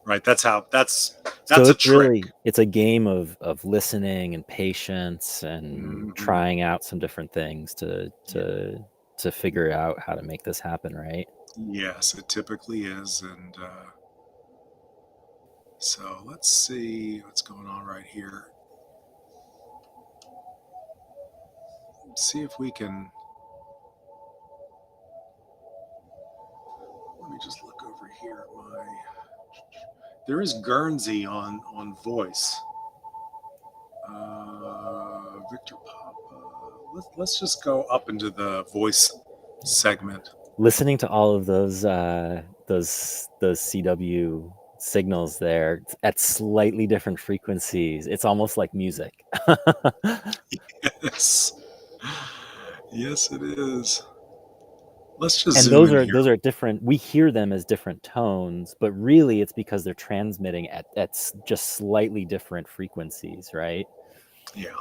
Right. That's So a it's trick. really, it's a game of listening and patience and trying out some different things to figure out how to make this happen, right? Yes, it typically is. And so let's see what's going on right here. Let's see if we can. Let me just look over here at my. There is Guernsey on voice. Victor Papa. Let's just go up into the voice segment. Listening to all of those CW signals there at slightly different frequencies, it's almost like music. Yes. Yes, it is. Let's just And zoom in here. those are different. We hear them as different tones, but really it's because they're transmitting at just slightly different frequencies, right? Yeah.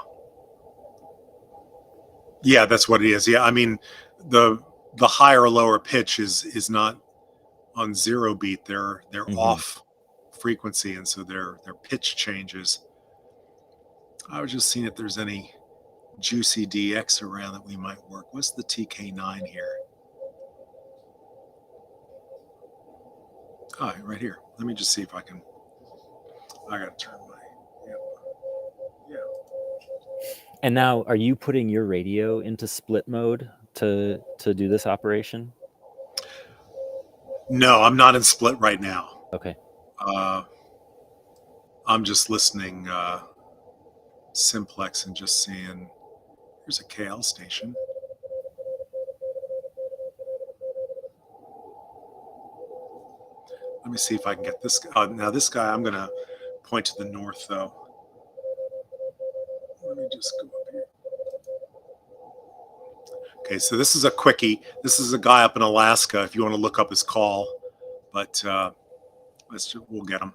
Yeah, that's what it is. Yeah, I mean, the higher or lower pitch is not on zero beat. They're off frequency, and so their pitch changes. I was just seeing if there's any juicy DX around that we might work. What's the TK9 here? Oh, right here. Let me just see if I can. I gotta turn my. Yeah. And now, are you putting your radio into split mode to do this operation? No, I'm not in split right now. Okay. I'm just listening simplex and just seeing. Here's a KL station. Let me see if I can get this guy. Now this guy, I'm going to point to the north, though. Let me just go up here. Okay, so this is a quickie. This is a guy up in Alaska, if you want to look up his call. But we'll get him.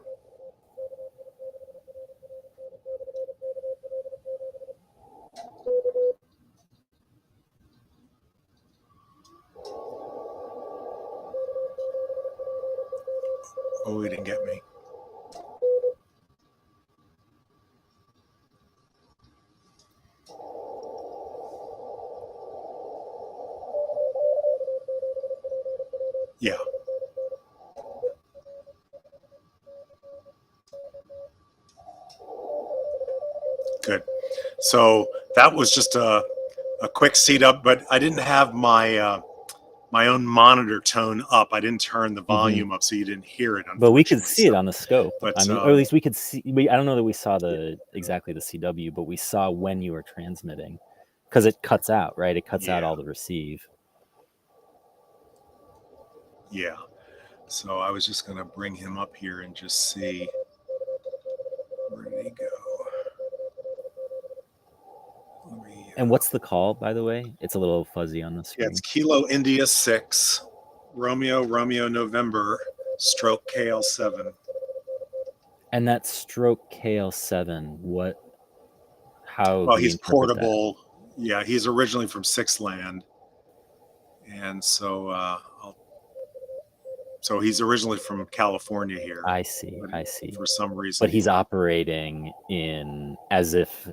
Oh, he didn't get me. Yeah. Good. So that was just a quick seat up, but I didn't have my my own monitor tone up. I didn't turn the volume up, so you didn't hear it. But we could see it on the scope. But, I mean, or at least we could see. I don't know that we saw exactly the CW, but we saw when you were transmitting, because it cuts out, right? It cuts out all the receive. Yeah. So I was just going to bring him up here and just see where did he go. And what's the call, by the way? It's a little fuzzy on the screen. Yeah, it's Kilo India 6, Romeo November, stroke KL7. And that stroke KL7, how? Well, he's portable. Yeah, he's originally from Six Land, and so so he's originally from California here. I see. For some reason, but he's operating in as if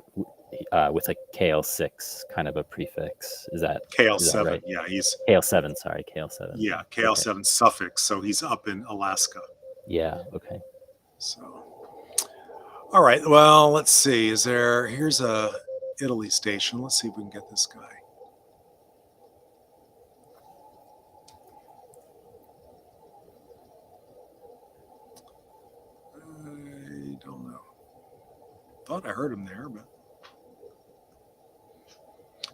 with a KL6 kind of a prefix. Is that KL7? Is that right? Yeah, he's KL7. Sorry, KL7. Yeah, KL7 suffix. So he's up in Alaska. Yeah. Okay. So, all right. Well, let's see. Here's a Italy station. Let's see if we can get this guy. I don't know. Thought I heard him there, but.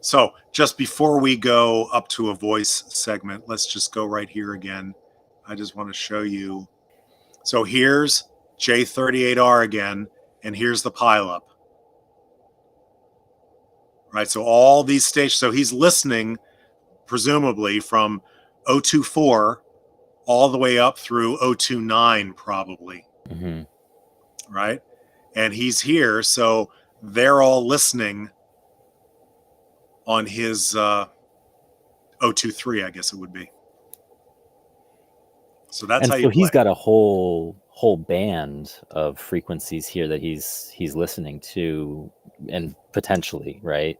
So just before we go up to a voice segment, let's just go right here again. I just want to show you. So here's J38R again, and here's the Puyallup. Right, so all these stations, so he's listening, presumably, from 024 all the way up through 029, probably. Mm-hmm. Right? And he's here, so they're all listening on his 023, I guess it would be. So that's And how so you play. he's got a whole band of frequencies here that he's listening to, and potentially, right?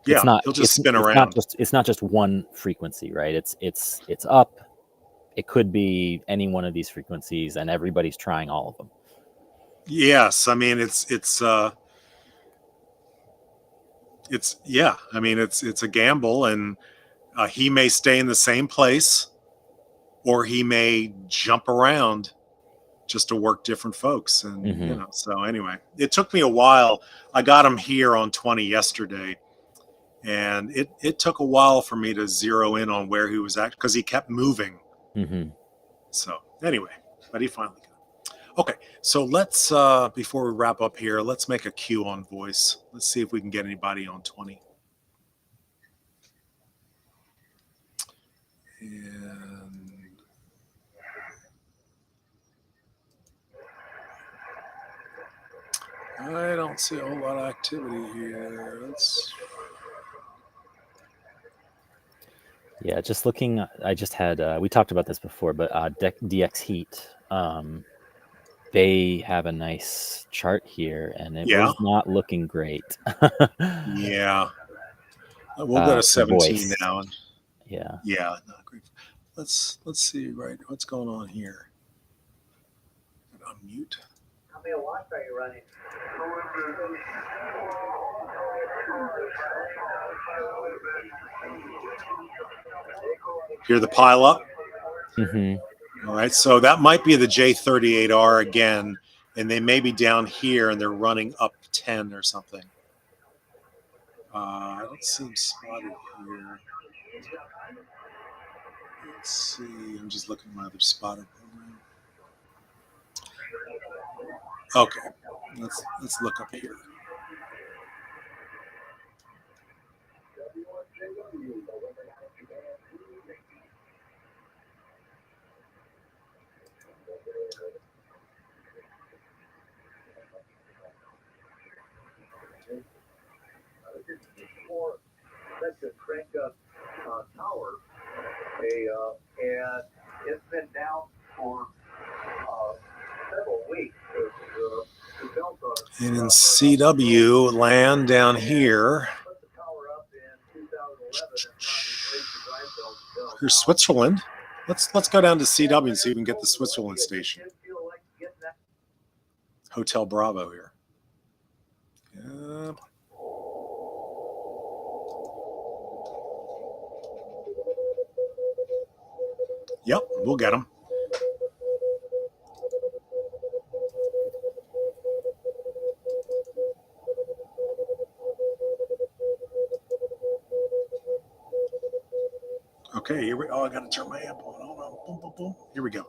Yeah, It's not, he'll just spin it's around. It's not just one frequency, right? It's up. It could be any one of these frequencies, and everybody's trying all of them. Yes, I mean it's yeah. I mean it's a gamble, and he may stay in the same place, or he may jump around just to work different folks. And you know, so anyway, it took me a while. I got him here on 20 yesterday, and it took a while for me to zero in on where he was at, because he kept moving. So anyway, but he finally got it. Okay, so let's before we wrap up here, let's make a queue on voice. Let's see if we can get anybody on 20. And I don't see a whole lot of activity here. Yeah, just looking. I just had we talked about this before, but DX Heat, they have a nice chart here, and it was not looking great. Yeah, we'll go to 17 now. And yeah, not great. Let's see, right, what's going on here. Unmute. How many watts are you running? Hear the pile up? All right, so that might be the J38R again, and they may be down here and they're running up 10 or something. I don't see them spotted here. Let's see, I'm just looking at my other spotter program. Okay, let's look up here. That could crank up tower, and it's been down for several weeks. And in CW land down here, here's Switzerland. Let's go down to CW and see if we can get the Switzerland station. Hotel Bravo here. Yep. Yep, we'll get them. Okay, here we go. Oh, I got to turn my amp on. Hold on. Boom, boom, boom. Here we go.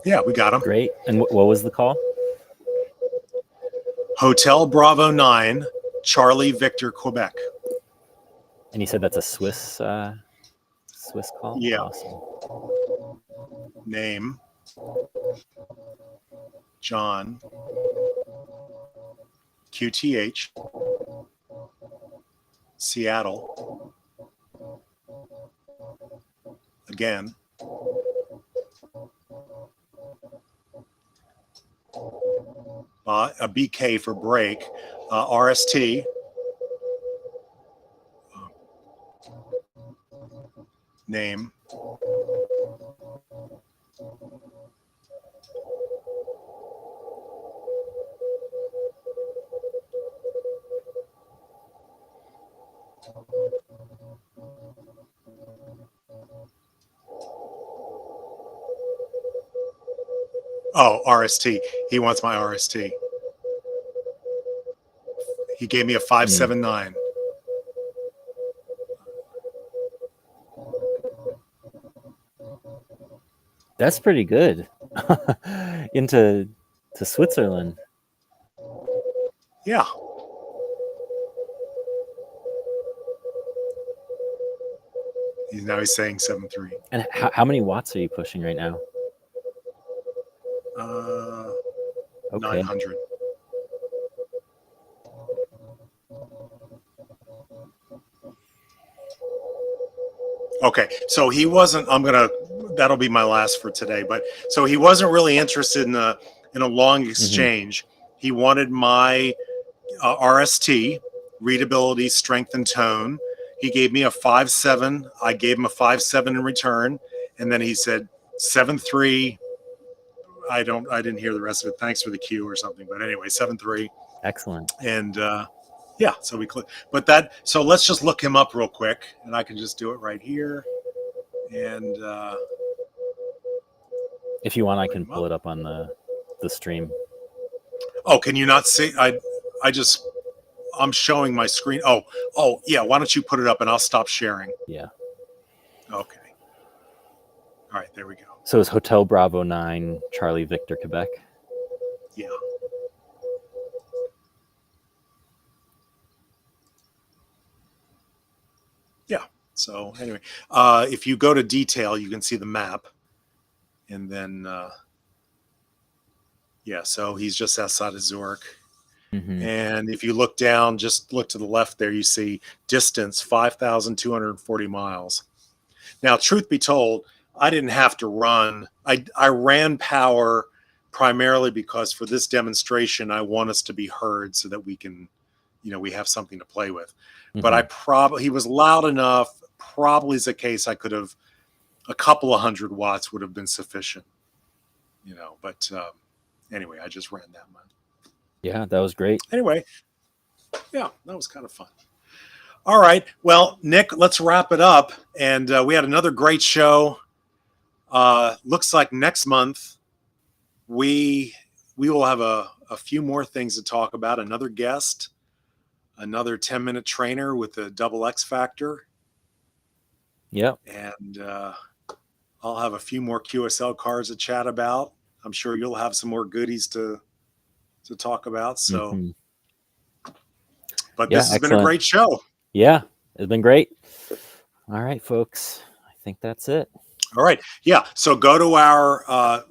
Yeah, we got them. great. And what was the call? Hotel Bravo 9, Charlie Victor, Quebec. And you said that's a Swiss call? Yeah. Awesome. Name, John, QTH, Seattle, again, a BK for break, RST, name, oh, RST. He wants my RST. He gave me a 579. That's pretty good. Into Switzerland. Yeah. He's saying 7.3. And how many watts are you pushing right now? Okay. 900. Okay, so he wasn't. That'll be my last for today. But so he wasn't really interested in a long exchange. He wanted my RST, readability, strength, and tone. He gave me a 5.7. I gave him a 5.7 in return, and then he said 7.3. I didn't hear the rest of it. Thanks for the cue or something. But anyway, 7.3. Excellent. And yeah, so we click. But so let's just look him up real quick, and I can just do it right here. And if you want, I can pull it up on the stream. Oh, can you not see? I'm showing my screen. Oh yeah. Why don't you put it up and I'll stop sharing? Yeah. Okay. All right, there we go. So it's Hotel Bravo 9, Charlie Victor, Quebec. Yeah. Yeah. So anyway, if you go to detail, you can see the map, and then yeah. So he's just outside of Zurich. And if you look down, just look to the left there, you see distance 5,240 miles. Now, truth be told, I didn't have to run. I ran power primarily because for this demonstration, I want us to be heard so that we can, we have something to play with. But he was loud enough, probably is a case I could have, a couple of 100 watts would have been sufficient, but anyway, I just ran that much. Yeah, that was great. Anyway, yeah, that was kind of fun. All right. Well, Nick, let's wrap it up. And we had another great show. Looks like next month we will have a few more things to talk about. Another guest, another 10-minute trainer with a double XFactor. Yep. And I'll have a few more QSL cards to chat about. I'm sure you'll have some more goodies to talk about. So, but this has been a great show. Yeah, it's been great. All right, folks. I think that's it. All right. Yeah. So go to our,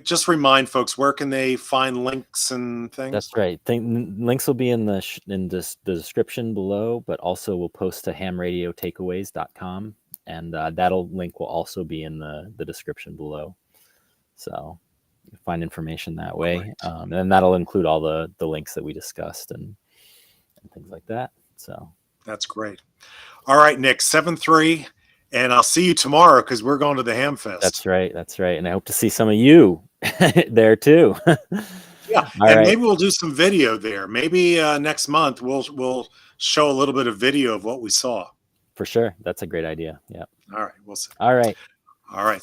just remind folks, where can they find links and things? That's right. Links will be in the description below, but also we'll post to hamradiotakeaways.com, and that'll link will also be in the description below. So you can find information that way. And that'll include all the links that we discussed and things like that. So that's great. All right, Nick, 7-3. And I'll see you tomorrow because we're going to the Hamfest. That's right. That's right. And I hope to see some of you there too. Yeah. And maybe we'll do some video there. Maybe next month we'll show a little bit of video of what we saw. For sure. That's a great idea. Yeah. All right. We'll see. All right. All right.